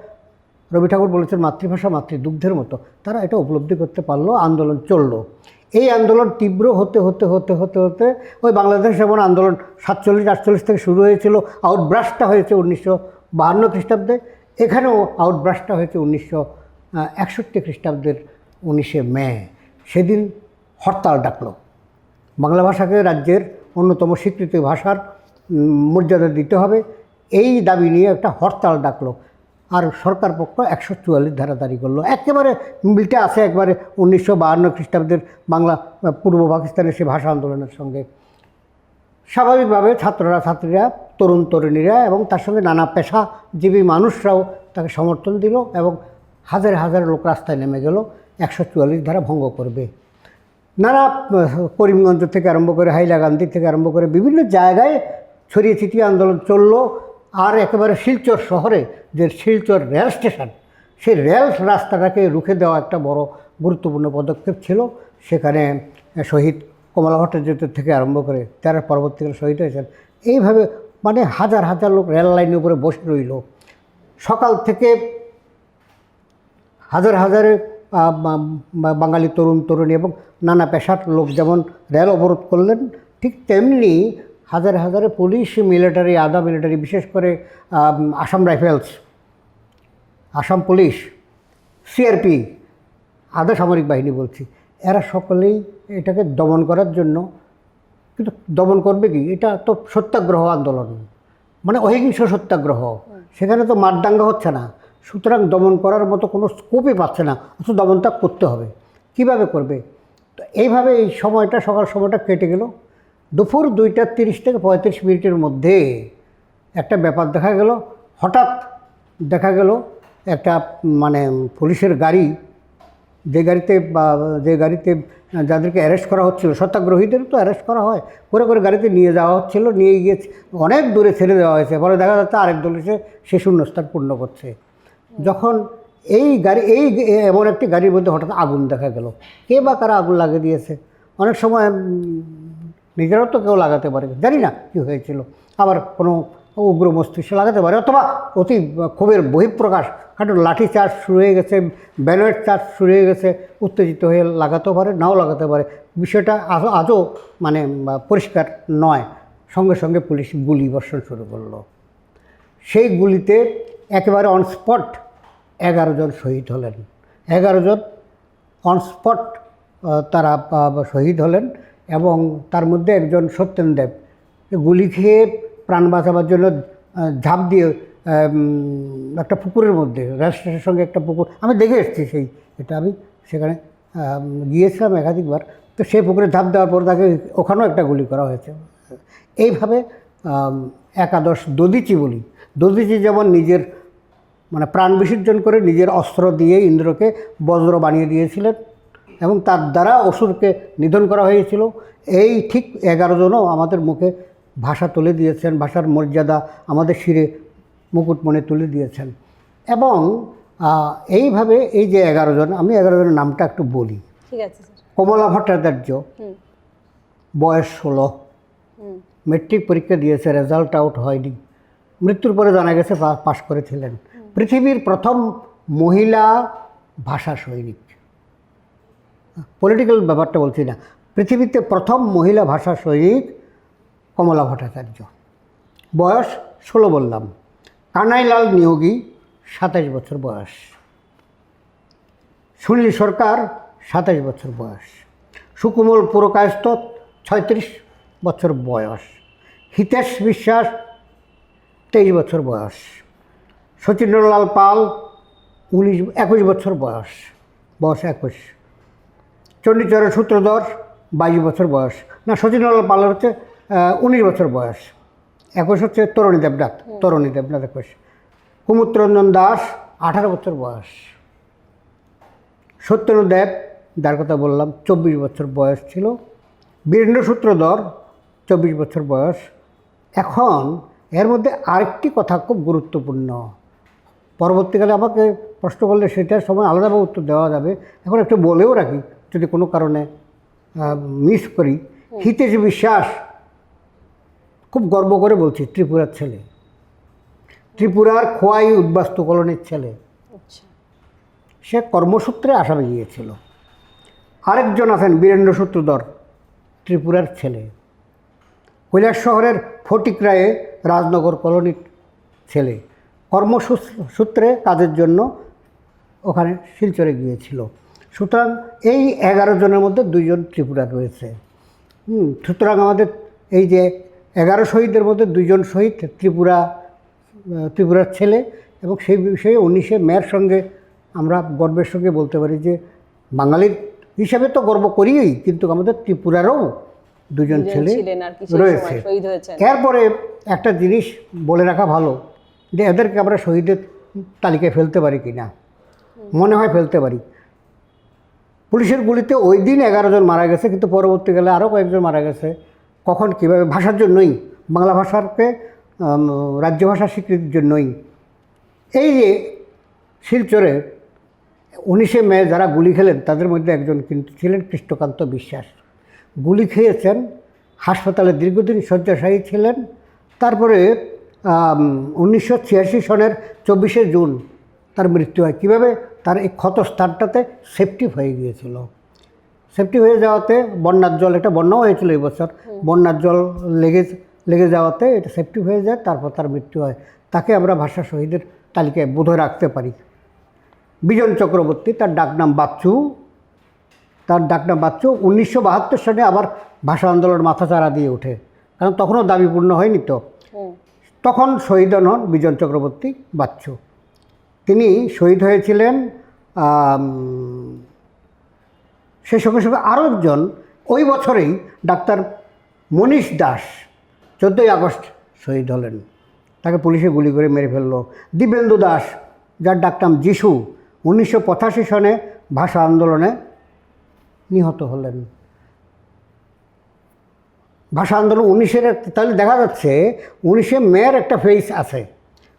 রবি ঠাকুর বলেছেন মাতৃভাষা মাতৃদুগ্ধের মতো, তারা এটা উপলব্ধি করতে পারলো। আন্দোলন চললো। এই আন্দোলন তীব্র হতে হতে হতে হতে হতে ওই বাংলাদেশ যেমন আন্দোলন 47-48 থেকে শুরু হয়েছিল, আউটব্রাস্টটা হয়েছে 1952 খ্রিস্টাব্দে, এখানেও আউটব্রাস্টটা হয়েছে 1961 খ্রিস্টাব্দের 19শে মে। সেদিন হরতাল ডাকলো। বাংলা ভাষাকে রাজ্যের অন্যতম স্বীকৃত ভাষার মর্যাদা দিতে হবে, এই দাবি নিয়ে একটা হরতাল ডাকলো। আর সরকার পক্ষ 144 ধারা জারি করলো। একেবারে মিলটা আছে একবারে 1952 খ্রিস্টাব্দের বাংলা পূর্ব পাকিস্তানের সে ভাষা আন্দোলনের সঙ্গে। স্বাভাবিকভাবে ছাত্রীরা, তরুণ তরুণীরা এবং তার সঙ্গে নানা পেশাজীবী মানুষরাও তাকে সমর্থন দিল এবং হাজার হাজার লোক রাস্তায় নেমে গেল 144 ধারা ভঙ্গ করবে। নানা করিমগঞ্জ থেকে আরম্ভ করে হাইলাকান্দি থেকে আরম্ভ করে বিভিন্ন জায়গায় ছড়িয়ে ছিটিয়ে আন্দোলন চললো। আর একেবারে শিলচর শহরে যে শিলচর রেল স্টেশন, সেই রেল রাস্তাটাকে রুখে দেওয়া একটা বড় গুরুত্বপূর্ণ পদক্ষেপ ছিল। সেখানে শহীদ কমলা ভট্টাচার্য থেকে আরম্ভ করে তারা পরবর্তীকালে শহীদ হয়েছেন। এইভাবে মানে হাজার হাজার লোক রেল লাইনের উপরে বসে রইল। সকাল থেকে হাজার হাজারে বাঙালি তরুণ তরুণী এবং নানা পেশার লোক যেমন রেল অবরোধ করলেন, ঠিক তেমনি হাজারে হাজারে পুলিশ, মিলিটারি, আধা মিলিটারি, বিশেষ করে Assam rifles, Assam police, CRP, আধা সামরিক বাহিনী বলছি, এরা সকলেই এটাকে দমন করার জন্য, কিন্তু দমন করবে কি, এটা তো সত্যাগ্রহ আন্দোলন, মানে অহিংস সত্যাগ্রহ, সেখানে তো মারদাঙ্গা হচ্ছে না। সুতরাং দমন করার মতো কোনো স্কোপই পাচ্ছে না, অথচ দমনটা করতে হবে। কিভাবে করবে? তো এইভাবে এই সময়টা, সকাল সময়টা কেটে গেল। দুপুর 2:30 থেকে 35 মিনিটের মধ্যে একটা ব্যাপার দেখা গেল। হঠাৎ দেখা গেল একটা মানে পুলিশের গাড়ি, যে গাড়িতে যাদেরকে অ্যারেস্ট করা হচ্ছিল, সত্যাগ্রহীদের তো অ্যারেস্ট করা হয়, করে করে গাড়িতে নিয়ে যাওয়া হচ্ছিল, নিয়ে গিয়ে অনেক দূরে ছেড়ে দেওয়া হয়েছে। পরে দেখা যাচ্ছে আরেক দল এসে সে শূন্যস্থান পূর্ণ করছে। যখন এমন একটি গাড়ির মধ্যে হঠাৎ আগুন দেখা গেল। কে বা কারা আগুন লাগিয়ে দিয়েছে, অনেক সময় নিজেরাও তো কেউ লাগাতে পারে, জানি না কী হয়েছিল। আবার কোনো উগ্র মস্তিষ্ক লাগাতে পারে, অথবা অতি ক্ষোভের বহিঃপ্রকাশ, কারণ লাঠি চার্জ শুরু হয়ে গেছে, ব্যালট চার্জ শুরু হয়ে গেছে, উত্তেজিত হয়ে লাগাতেও পারে, নাও লাগাতে পারে। বিষয়টা আজও মানে পরিষ্কার নয়। সঙ্গে সঙ্গে পুলিশ গুলি বর্ষণ শুরু করলো। সেই গুলিতে একেবারে অনস্পট 11 জন শহীদ হলেন। 11 জন অনস্পট তারা শহীদ হলেন এবং তার মধ্যে একজন সত্যেন দেব গুলি খেয়ে প্রাণ বাঁচাবার জন্য ঝাঁপ দিয়ে একটা পুকুরের মধ্যে, রেল স্টেশনের সঙ্গে একটা পুকুর, আমি দেখে এসেছি এটা আমি সেখানে গিয়েছিলাম একাধিকবার। তো সেই পুকুরে ঝাঁপ দেওয়ার পর তাকে ওখানেও একটা গুলি করা হয়েছে। এইভাবে একাদশ দধিচি বলি, দধিচি যেমন নিজের মানে প্রাণ বিসর্জন করে নিজের অস্ত্র দিয়ে ইন্দ্রকে বজ্র বানিয়ে দিয়েছিলেন এবং তার দ্বারা অসুরকে নিধন করা হয়েছিল, এই ঠিক 11 জনও আমাদের মুখে ভাষা তুলে দিয়েছেন, ভাষার মর্যাদা আমাদের শিরে মুকুটমণি তুলে দিয়েছেন। এবং এইভাবে এই যে 11 জন, আমি 11 জনের নামটা একটু বলি। ঠিক আছে স্যার। কমলা ভট্টাচার্য, বয়স 16, মেট্রিক পরীক্ষা দিয়েছে, রেজাল্ট আউট হয়নি, মৃত্যুর পরে জানা গেছে পাশ করেছিলেন। পৃথিবীর প্রথম মহিলা ভাষা সৈনিক, পলিটিক্যাল ব্যাপারটা বলছি না, পৃথিবীতে প্রথম মহিলা ভাষা সৈনিক কমলা ভট্টাচার্য। বয়স 16 বললাম। কানাইলাল নিয়োগী 27 বছর বয়স। সুনীল সরকার 27 বছর বয়স। সুকুমল পুরকায়স্থ 36 বছর বয়স। হিতেশ বিশ্বাস 23 বছর বয়স। শচীন্দ্রলাল পাল 21 বছর বয়স। 21। চণ্ডীচরের সূত্রধর 22 বছর বয়স, না শচীনলাল পালের হচ্ছে 19 বছর বয়স, 21 হচ্ছে তরুণী দেবনাথ 21। কুমুত্রঞ্জন দাস 18 বছর বয়স। সত্যেন্দ্র দেব যার কথা বললাম 24 বছর বয়স ছিল। বীরেন্দ্র সূত্রধর 24 বছর বয়স। এখন এর মধ্যে আরেকটি কথা খুব গুরুত্বপূর্ণ, পরবর্তীকালে আমাকে প্রশ্ন করলে সেটার সময় আলাদাভাবে উত্তর দেওয়া যাবে, এখন একটু বলেও রাখি যদি কোনো কারণে মিস করি। হিতেশ বিশ্বাস, খুব গর্ব করে বলছি, ত্রিপুরার ছেলে, ত্রিপুরার খোয়াই উদ্বাস্তু কলোনির ছেলে। আচ্ছা, সে কর্মসূত্রে আসামে গিয়েছিল। আরেকজন আছেন বীরেন্দ্র সূত্রধর, ত্রিপুরার ছেলে, কৈলাসশহরের ফটিকরায়ে রাজনগর কলোনির ছেলে, কর্মসূত্রে কাজের জন্য ওখানে শিলচরে গিয়েছিল। সুতরাং এই 11 জনের মধ্যে 2 জন ত্রিপুরার রয়েছে। সুতরাং আমাদের এই যে 11 শহীদের মধ্যে 2 জন শহীদ ত্রিপুরার ছেলে, এবং সেই বিষয়ে 19শে মের সঙ্গে আমরা গর্বের সঙ্গে বলতে পারি যে বাঙালির হিসাবে তো গর্ব করিই, কিন্তু আমাদের ত্রিপুরারও 2 জন ছেলে রয়েছে। এরপরে একটা জিনিস বলে রাখা ভালো, যে এদেরকে আমরা শহীদের তালিকায় ফেলতে পারি কি না, মনে হয় ফেলতে পারি। পুলিশের গুলিতে ওই দিন 11 জন মারা গেছে, কিন্তু পরবর্তীকালে আরও কয়েকজন মারা গেছে। কখন কীভাবে? ভাষার জন্যই, বাংলা ভাষাকে রাজ্য ভাষা স্বীকৃতির জন্যই। এই যে শিলচরে 19শে মে যারা গুলি খেলেন তাদের মধ্যে একজন কিন্তু ছিলেন কৃষ্ণকান্ত বিশ্বাস। গুলি খেয়েছেন, হাসপাতালে দীর্ঘদিন শয্যাশায়ী ছিলেন। তারপরে 1986 সনের 24শে জুন তার মৃত্যু হয়। কীভাবে? তার এই ক্ষত স্থানটাতে সেপটিক হয়ে গিয়েছিল। সেপটিক হয়ে যাওয়াতে বন্যার জল, এটা বন্যাও হয়েছিল এই বছর, বন্যার জল লেগে যাওয়াতে এটা সেপটিক হয়ে যায়, তারপর তার মৃত্যু হয়। তাকে আমরা ভাষা শহীদের তালিকায় বোধহয় রাখতে পারি। বিজন চক্রবর্তী, তার ডাকনাম বাচ্চু, 1972 সালে আবার ভাষা আন্দোলন মাথাচাড়া দিয়ে ওঠে, কারণ তখনও দাবি পূর্ণ হয়নি, তো তখন শহীদ হন বিজন চক্রবর্তী বাচ্চু। তিনি শহীদ হয়েছিলেন। সেই সঙ্গে সঙ্গে আরও একজন ওই বছরেই ডাক্তার মনীষ দাস 14ই আগস্ট শহীদ হলেন, তাকে পুলিশে গুলি করে মেরে ফেললো। দিব্যেন্দু দাস, যার ডাকনাম যিশু, 1985 সনে ভাষা আন্দোলনে নিহত হলেন। ভাষা আন্দোলন 19-এর, তাহলে দেখা যাচ্ছে 19শে মের একটা ফেজ আছে,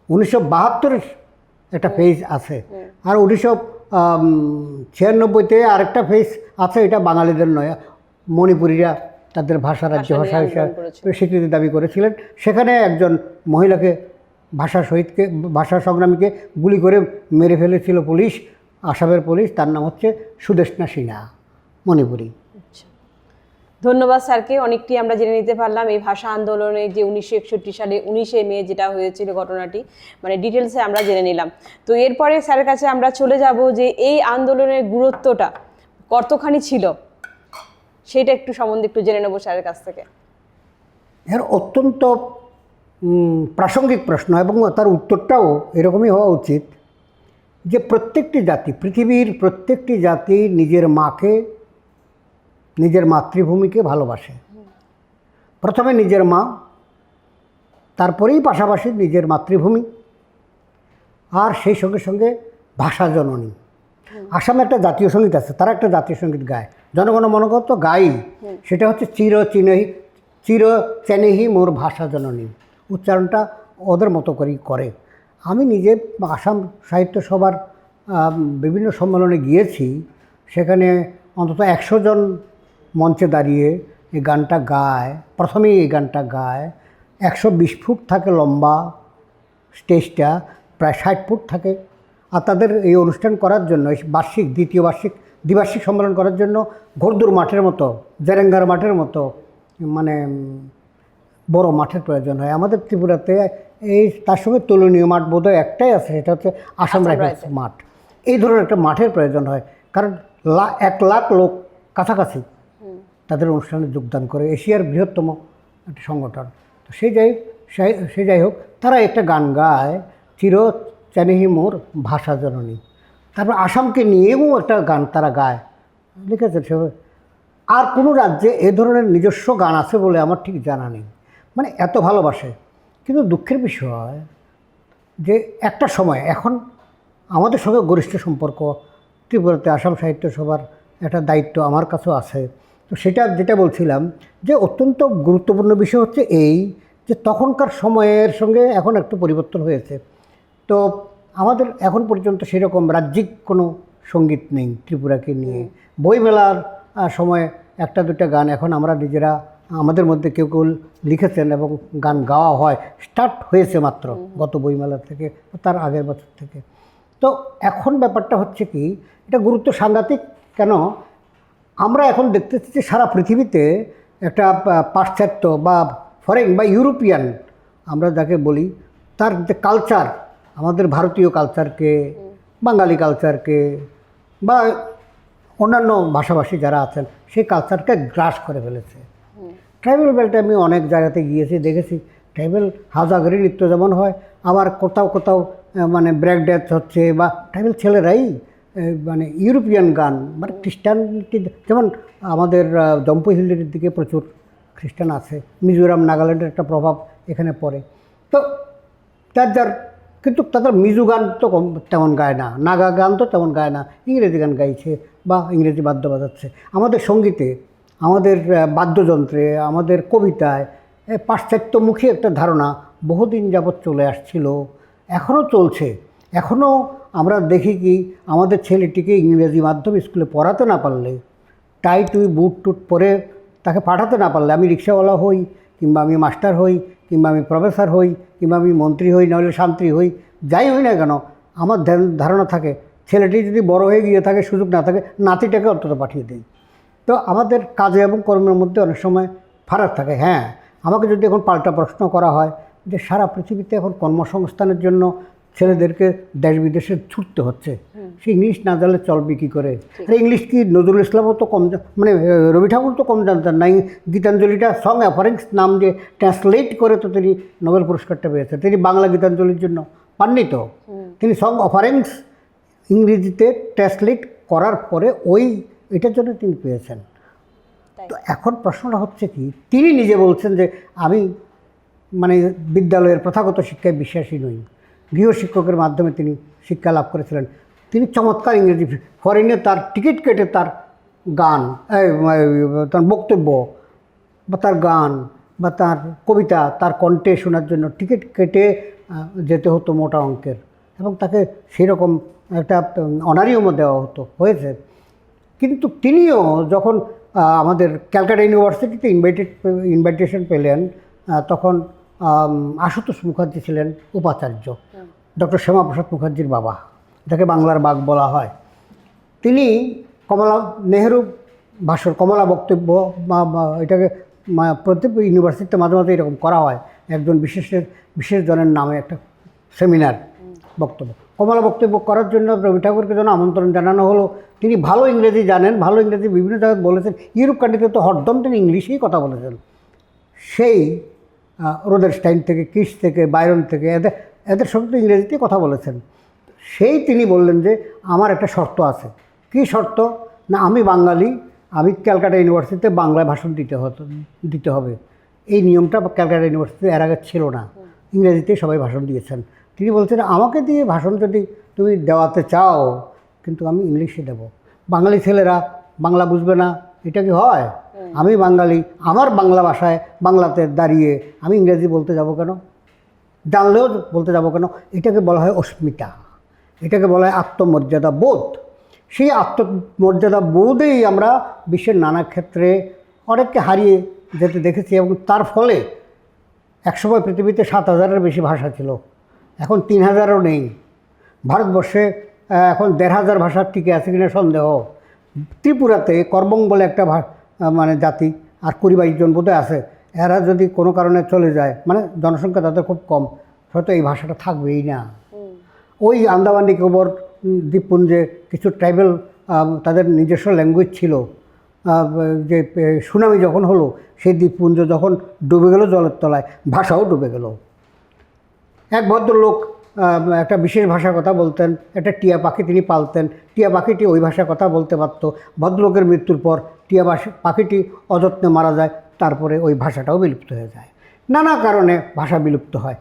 1972-এর একটা ফেজ আছে, আর 1996-তে আরেকটা ফেজ আছে, এটা বাঙালিদের নয়, মণিপুরীরা তাদের ভাষা রাজ্য ভাষা হিসাবে স্বীকৃতি দাবি করেছিলেন। সেখানে একজন মহিলাকে, ভাষা সংগ্রামীকে গুলি করে মেরে ফেলেছিল পুলিশ, আসামের পুলিশ, তার নাম হচ্ছে সুদেষ্ণা সিনহা, মণিপুরী। ধন্যবাদ স্যারকে, অনেকটি আমরা জেনে নিতে পারলাম এই ভাষা আন্দোলনে যে 1961 সালে 19শে মে যেটা হয়েছিল ঘটনাটি, মানে ডিটেলসে আমরা জেনে নিলাম। তো এরপরে স্যারের কাছে আমরা চলে যাব যে এই আন্দোলনের গুরুত্বটা কতখানি ছিল, সেটা একটু সম্বন্ধে একটু জেনে নেব স্যারের কাছ থেকে। এর অত্যন্ত প্রাসঙ্গিক প্রশ্ন, এবং তার উত্তরটাও এরকমই হওয়া উচিত যে প্রত্যেকটি জাতি, পৃথিবীর প্রত্যেকটি জাতি নিজের মাকে, নিজের মাতৃভূমিকে ভালোবাসে। প্রথমে নিজের মা, তারপরেই পাশাপাশি নিজের মাতৃভূমি, আর সেই সঙ্গে সঙ্গে ভাষা জননী। আসামে একটা জাতীয় সঙ্গীত আছে, তারা একটা জাতীয় সঙ্গীত গায়, জনগণ মন তো গাই, সেটা হচ্ছে চির চেনেহি মোর ভাষা জননী। উচ্চারণটা ওদের মতো করেই করে। আমি নিজে আসাম সাহিত্য সভার বিভিন্ন সম্মেলনে গিয়েছি, সেখানে অন্তত 100 জন মঞ্চে দাঁড়িয়ে এই গানটা গায়, প্রথমেই এই গানটা গায়। 120 ফুট থাকে লম্বা স্টেজটা, প্রায় 60 ফুট থাকে। আর তাদের এই অনুষ্ঠান করার জন্য, দ্বিবার্ষিক সম্মেলন করার জন্য ঘোরদুর মাঠের মতো, জেরেঙ্গার মাঠের মতো মানে বড় মাঠের প্রয়োজন হয়। আমাদের ত্রিপুরাতে তার সঙ্গে তুলনীয় মাঠ বোধহয় একটাই আছে, সেটা হচ্ছে আসাম রাইফেলস মাঠ। এই ধরনের একটা মাঠের প্রয়োজন হয়, কারণ 1 লাখ লোক কাছাকাছি তাদের অনুষ্ঠানে যোগদান করে, এশিয়ার বৃহত্তম একটা সংগঠন। তো সে যাই হোক, তারা একটা গান গায়, চির চেনেহি মোর ভাষা জননী। তারপর আসামকে নিয়েও একটা গান তারা গায়, লিখেছেন সেভাবে। আর কোনো রাজ্যে এ ধরনের নিজস্ব গান আছে বলে আমার ঠিক জানা নেই, মানে এত ভালোবাসে। কিন্তু দুঃখের বিষয় যে একটা সময়, এখন আমাদের সঙ্গে ঘনিষ্ঠ সম্পর্ক, ত্রিপুরাতে আসাম সাহিত্য সভার একটা দায়িত্ব আমার কাছেও আছে। তো সেটা যেটা বলছিলাম যে অত্যন্ত গুরুত্বপূর্ণ বিষয় হচ্ছে এই যে তখনকার সময়ের সঙ্গে এখন একটু পরিবর্তন হয়েছে। তো আমাদের এখন পর্যন্ত সেরকম রাজ্যিক কোনো সঙ্গীত নেই ত্রিপুরাকে নিয়ে। বইমেলার সময় একটা দুটা গান এখন আমরা নিজেরা আমাদের মধ্যে কেউ কেউ লিখেছেন এবং গান গাওয়া হয়, স্টার্ট হয়েছে মাত্র গত বইমেলা থেকে, তার আগের বছর থেকে। তো এখন ব্যাপারটা হচ্ছে কি, এটা গুরুত্ব সাংঘাতিক। কেন? আমরা এখন দেখতেছি যে সারা পৃথিবীতে একটা পাশ্চাত্য বা ফরেন বা ইউরোপিয়ান আমরা যাকে বলি, তার যে কালচার, আমাদের ভারতীয় কালচারকে, বাঙালি কালচারকে বা অন্যান্য ভাষাভাষী যারা আছেন সেই কালচারকে গ্রাস করে ফেলেছে। ট্রাইবেল বেল্টে আমি অনেক জায়গাতে গিয়েছি, দেখেছি ট্রাইবেল হাজাগরি নৃত্য যেমন হয়, আবার কোথাও কোথাও মানে ব্রেক ড্যান্স হচ্ছে, বা ট্রাইবেল ছেলেরাই মানে ইউরোপিয়ান গান, মানে খ্রিস্টানটি যেমন আমাদের জম্পু হিলের দিকে প্রচুর খ্রিস্টান আছে, মিজোরাম নাগাল্যান্ডের একটা প্রভাব এখানে পড়ে। তো যার কিন্তু তাদের মিজো গান তো তেমন গায় না, নাগা গান তো তেমন গায় না, ইংরেজি গান গাইছে বা ইংরেজি বাদ্য বাজাচ্ছে। আমাদের সঙ্গীতে, আমাদের বাদ্যযন্ত্রে, আমাদের কবিতায় পাশ্চাত্যমুখী একটা ধারণা বহুদিন যাবৎ চলে আসছিল, এখনও চলছে। এখনও আমরা দেখি কি, আমাদের ছেলেটিকে ইংরেজি মাধ্যম স্কুলে পড়াতে না পারলে, টাই টুই বুট টুট পরে তাকে পাঠাতে না পারলে, আমি রিক্সাওয়ালা হই কিংবা আমি মাস্টার হই কিংবা আমি প্রফেসর হই কিংবা আমি মন্ত্রী হই, নাহলে শান্তি হই, যাই হই না কেন, আমার ধারণা থাকে ছেলেটি যদি বড় হয়ে গিয়ে থাকে, সুযোগ না থাকে, নাতিটাকে অন্তত পাঠিয়ে দিই। তো আমাদের কাজে এবং কর্মের মধ্যে অনেক সময় ফারাক থাকে। হ্যাঁ, আমাকে যদি এখন পাল্টা প্রশ্ন করা হয় যে সারা পৃথিবীতে এখন কর্মসংস্থানের জন্য ছেলেদেরকে দেশ বিদেশে ছুটতে হচ্ছে, সে ইংলিশ না জানলে চলবে কী করে? আর ইংলিশ কি নজরুল ইসলামও তো কম, মানে রবি ঠাকুর তো কম জানতেন না। গীতাঞ্জলিটা সং অফারিংস নাম দিয়ে ট্রান্সলেট করে তো তিনি নোবেল পুরস্কারটা পেয়েছেন। তিনি বাংলা গীতাঞ্জলির জন্য পাননি তো, তিনি সং অফারিংস ইংরেজিতে ট্রান্সলেট করার পরে এটার জন্য তিনি পেয়েছেন। তো এখন প্রশ্নটা হচ্ছে কি, তিনি নিজে বলছেন যে আমি মানে বিদ্যালয়ের প্রথাগত শিক্ষায় বিশ্বাসী নই, গৃহশিক্ষকের মাধ্যমে তিনি শিক্ষা লাভ করেছিলেন। তিনি চমৎকার ইংরেজি, ফরেনে তার টিকিট কেটে তার গান, তার বক্তব্য বা তার গান বা তার কবিতা, তার কণ্ঠে শোনার জন্য টিকিট কেটে যেতে হতো মোটা অঙ্কের, এবং তাকে সেরকম একটা অনারিয়মও দেওয়া হয়েছে। কিন্তু তিনিও যখন আমাদের ক্যালকাটা ইউনিভার্সিটিতে ইনভাইটেশন পেলেন, তখন আশুতোষ মুখার্জি ছিলেন উপাচার্য, ডক্টর শ্যামাপ্রসাদ মুখার্জির বাবা, যাকে বাংলার বাঘ বলা হয়। তিনি কমলা নেহেরু ভাষণ, কমলা বক্তব্য, এটাকে প্রত্যেক ইউনিভার্সিটিতে মাঝে মাঝে এরকম করা হয়, একজন বিশেষ জনের নামে একটা সেমিনার বক্তব্য, কমলা বক্তব্য করার জন্য রবি ঠাকুরকে যেন আমন্ত্রণ জানানো হলো। তিনি ভালো ইংরেজি জানেন, ভালো ইংরেজি বিভিন্ন জায়গায় বলেছেন, ইউরোপ কান্ট্রিতে তো হরদম তিনি ইংলিশেই কথা বলেছেন। সেই রোডারস্টাইন থেকে, কিস থেকে, বাইরন থেকে, এদের সঙ্গে তো ইংরেজিতেই কথা বলেছেন। সেই তিনি বললেন যে আমার একটা শর্ত আছে। কী শর্ত? না, আমি বাঙালি, আমি ক্যালকাটা ইউনিভার্সিটিতে বাংলায় ভাষণ দিতে হবে। এই নিয়মটা ক্যালকাটা ইউনিভার্সিটিতে এর আগে ছিল না, ইংরেজিতেই সবাই ভাষণ দিয়েছেন। তিনি বলছেন আমাকে দিয়ে ভাষণ যদি তুমি দেওয়াতে চাও, কিন্তু আমি ইংলিশে দেব, বাঙালি ছেলেরা বাংলা বুঝবে না, এটা কি হয়? আমি বাঙালি, আমার বাংলা ভাষায় বাংলাতে দাঁড়িয়ে আমি ইংরেজি বলতে যাব কেন? জানলেও বলতে যাব কেন? এটাকে বলা হয় অস্মিতা, এটাকে বলা হয় আত্মমর্যাদা বোধ। সেই আত্মমর্যাদা বোধেই আমরা বিশ্বের নানা ক্ষেত্রে অনেককে হারিয়ে যেতে দেখেছি, এবং তার ফলে একসময় পৃথিবীতে 7,000-এর বেশি ভাষা ছিল, এখন 3,000-ও নেই। ভারতবর্ষে এখন 1,500 ভাষা টিকে আছে কিনা সন্দেহ। ত্রিপুরাতে করবং বলে একটা মানে জাতি, আর 20-22 জন বোধহয় আছে, এরা যদি কোনো কারণে চলে যায়, মানে জনসংখ্যা তাদের খুব কম, হয়তো এই ভাষাটা থাকবেই না। ওই আন্দামান নিকোবর দ্বীপপুঞ্জে কিছু ট্রাইবেল তাদের নিজস্ব ল্যাঙ্গুয়েজ ছিল, যে সুনামি যখন হলো, সেই দ্বীপপুঞ্জ যখন ডুবে গেল জলের তলায়, ভাষাও ডুবে গেল। এক ভদ্রলোক একটা বিশেষ ভাষার কথা বলতেন, একটা টিয়া পাখি তিনি পালতেন, টিয়া পাখিটি ওই ভাষায় কথা বলতে পারত। ভদ্রলোকের মৃত্যুর পর টিয়া পাখিটি অযত্নে মারা যায়, তারপরে ওই ভাষাটাও বিলুপ্ত হয়ে যায়। নানা কারণে ভাষা বিলুপ্ত হয়।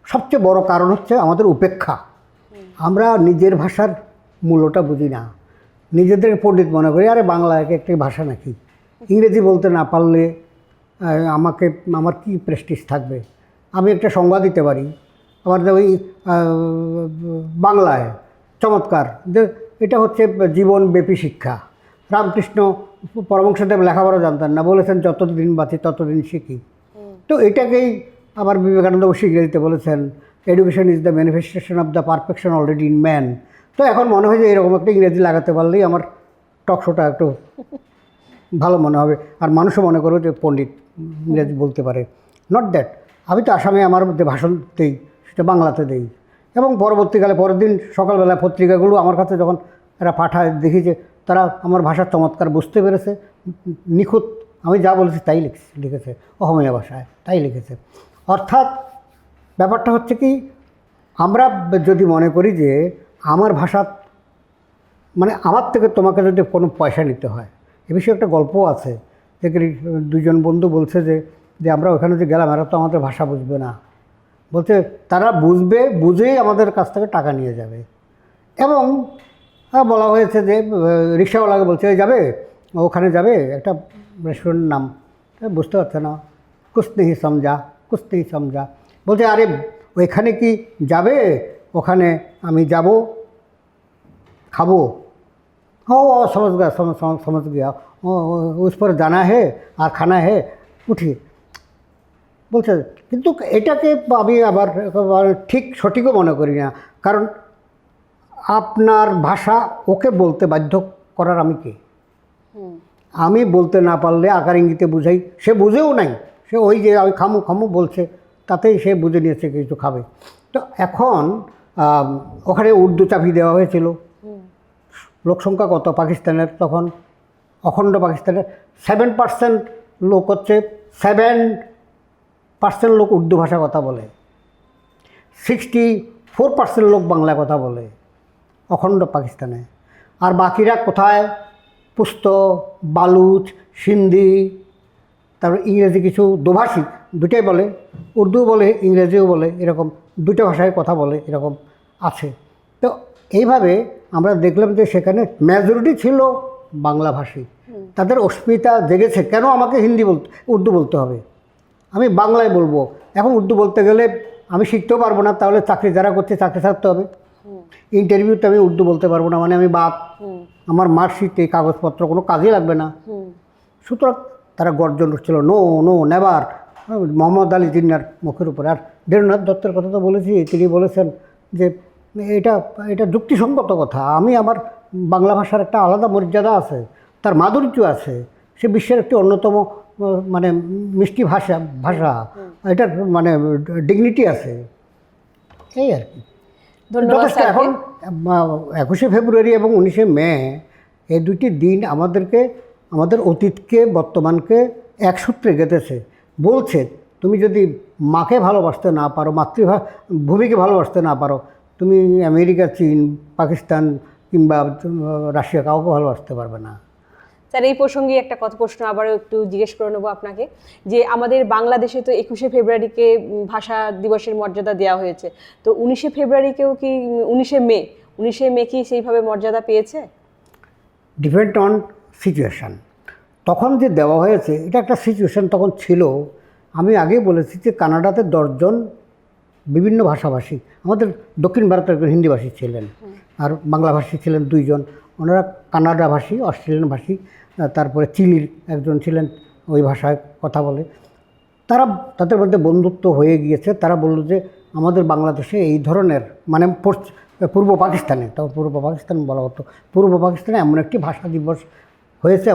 সবচেয়ে বড় কারণ হচ্ছে আমাদের উপেক্ষা। আমরা নিজের ভাষার মূল্যটা বুঝি না, নিজেদের পণ্ডিত মনে করি, আরে বাংলা একটি ভাষা নাকি, ইংরেজি বলতে না পারলে আমার কি প্রেস্টিজ থাকবে। আমি একটা সংবাদ দিতে পারি আমার ওই বাংলায় চমৎকার, যে এটা হচ্ছে জীবনব্যাপী শিক্ষা। রামকৃষ্ণ পরমহংসদেব লেখাপড়া জানতেন না, বলেছেন যতদিন বাঁচি ততদিন শিখি। তো এটাকেই আবার বিবেকানন্দ অবশ্যই ইংরেজিতে বলেছেন, education is the manifestation of the perfection already in man. তো এখন মনে হয় যে এরকম একটা ইংরেজি লাগাতে পারলেই আমার টক শোটা একটু ভালো মনে হবে, আর মানুষও মনে করবে যে পণ্ডিত ইংরেজি বলতে পারে। নট দ্যাট, আমি তো আসামে আমার যে ভাষণ দিই সেটা বাংলাতে দিই, এবং পরবর্তীকালে পরের দিন সকালবেলা পত্রিকাগুলো আমার কাছে যখন এরা পাঠায়, দেখি যে তারা আমার ভাষার চমৎকার বুঝতে পেরেছে, নিখুঁত আমি যা বলেছি তাই লিখেছে, অসমীয়া ভাষায় তাই লিখেছে। অর্থাৎ ব্যাপারটা হচ্ছে কি, আমরা যদি মনে করি যে আমার ভাষা মানে আমার থেকে তোমাকে যদি কোনো পয়সা নিতে হয়, এ বিষয়ে একটা গল্প আছে, যে দুজন বন্ধু বলছে যে আমরা ওখানে যে গেলাম, এরা তো আমাদের ভাষা বুঝবে না, বলছে তারা বুঝেই আমাদের কাছ থেকে টাকা নিয়ে যাবে। এবং বলা হয়েছে যে রিক্সাওয়ালাকে বলছে যাবে ওখানে, যাবে একটা রেস্টুরেন্টের নাম, বুঝতে পারছে না, কুছ নেহি সমঝা। বলছে আরে ওইখানে কি যাবে, ওখানে আমি যাব খাবো। ও समझ गया उस पर जाना है আর খানা है উঠি। বলছে কিন্তু এটাকে আমি আবার সঠিকও মনে করি না, কারণ আপনার ভাষা ওকে বলতে বাধ্য করার আমি কে? আমি বলতে না পারলে আকার ইঙ্গিতে বুঝাই, সে বুঝেও নাই, সে ওই যে আমি খামু বলছে তাতেই সে বুঝে নিয়েছে কিছু খাবে। তো এখন ওখানে উর্দু চাপিয়ে দেওয়া হয়েছিল। লোকসংখ্যা কত পাকিস্তানের তখন? অখণ্ড পাকিস্তানের 7% লোক হচ্ছে 7% লোক উর্দু ভাষা কথা বলে, 64% লোক বাংলা কথা বলে অখণ্ড পাকিস্তানে। আর বাকিরা কোথায়? পুস্তো, বালুচ, সিন্ধি, তারপর ইংরেজি, কিছু দোভাষী, দুটাই বলে, উর্দু বলে ইংরেজিও বলে, এরকম দুটো ভাষায় কথা বলে, এরকম আছে। তো এইভাবে আমরা দেখলাম যে সেখানে মেজরিটি ছিল বাংলাভাষী। তাদের অস্মিতা জেগেছে, কেন আমাকে উর্দু বলতে হবে, আমি বাংলায় বলবো। এখন উর্দু বলতে গেলে আমি শিখতেও পারবো না, তাহলে চাকরি যারা করছে চাকরি ছাড়তে হবে। ইন্টারভিউতে আমি উর্দু বলতে পারবো না, মানে আমি বাদ, আমার মার্কশিট এই কাগজপত্র কোনো কাজে লাগবে না। সুতরাং তারা গর্জন হচ্ছিল, নো নেভার। মোহাম্মদ আলী জিন্নার মুখের উপর। আর ধীরেন্দ্রনাথ দত্তের কথা তো বলেছি, তিনি বলেছেন যে এটা যুক্তিসঙ্গত কথা, আমি আমার বাংলা ভাষার একটা আলাদা মর্যাদা আছে, তার মাধুর্য আছে, সে বিশ্বের একটি অন্যতম মানে মিষ্টি ভাষা, এটার মানে ডিগনিটি আছে, এই আর কি। ধন্যবাদ। এখন 21শে ফেব্রুয়ারি এবং 19শে মে এই দুটি দিন আমাদের অতীতকে বর্তমানকে এক সূত্রে গেঁথেছে। বলছে তুমি যদি মাকে ভালোবাসতে না পারো, ভূমিকে ভালোবাসতে না পারো, তুমি আমেরিকা, চীন, পাকিস্তান কিংবা রাশিয়া কাউকে ভালোবাসতে পারবে না। স্যার, এই প্রসঙ্গে একটা প্রশ্ন আবারও একটু জিজ্ঞেস করে নেবো আপনাকে, যে আমাদের বাংলাদেশে তো 21শে ফেব্রুয়ারিকে ভাষা দিবসের মর্যাদা দেওয়া হয়েছে, তো 19শে ফেব্রুয়ারিকেও কি 19শে মে কি সেইভাবে মর্যাদা পেয়েছে? Depend on situation. তখন যে দেওয়া হয়েছে এটা একটা সিচুয়েশান তখন ছিল। আমি আগেই বলেছি যে কানাডাতে 10 জন বিভিন্ন ভাষাভাষী, আমাদের দক্ষিণ ভারতের একজন হিন্দিভাষী ছিলেন, আর বাংলাভাষী ছিলেন 2 জন, ওনারা কানাডাভাষী, অস্ট্রেলিয়ান ভাষী, তারপরে চিলির একজন ছিলেন, ওই ভাষায় কথা বলে। তাদের মধ্যে বন্ধুত্ব হয়ে গিয়েছে। তারা বলল যে আমাদের বাংলাদেশে এই ধরনের মানে পূর্ব পাকিস্তানে, তখন পূর্ব পাকিস্তান বলা হতো, পূর্ব পাকিস্তানে এমন একটি ভাষা দিবস হয়েছে,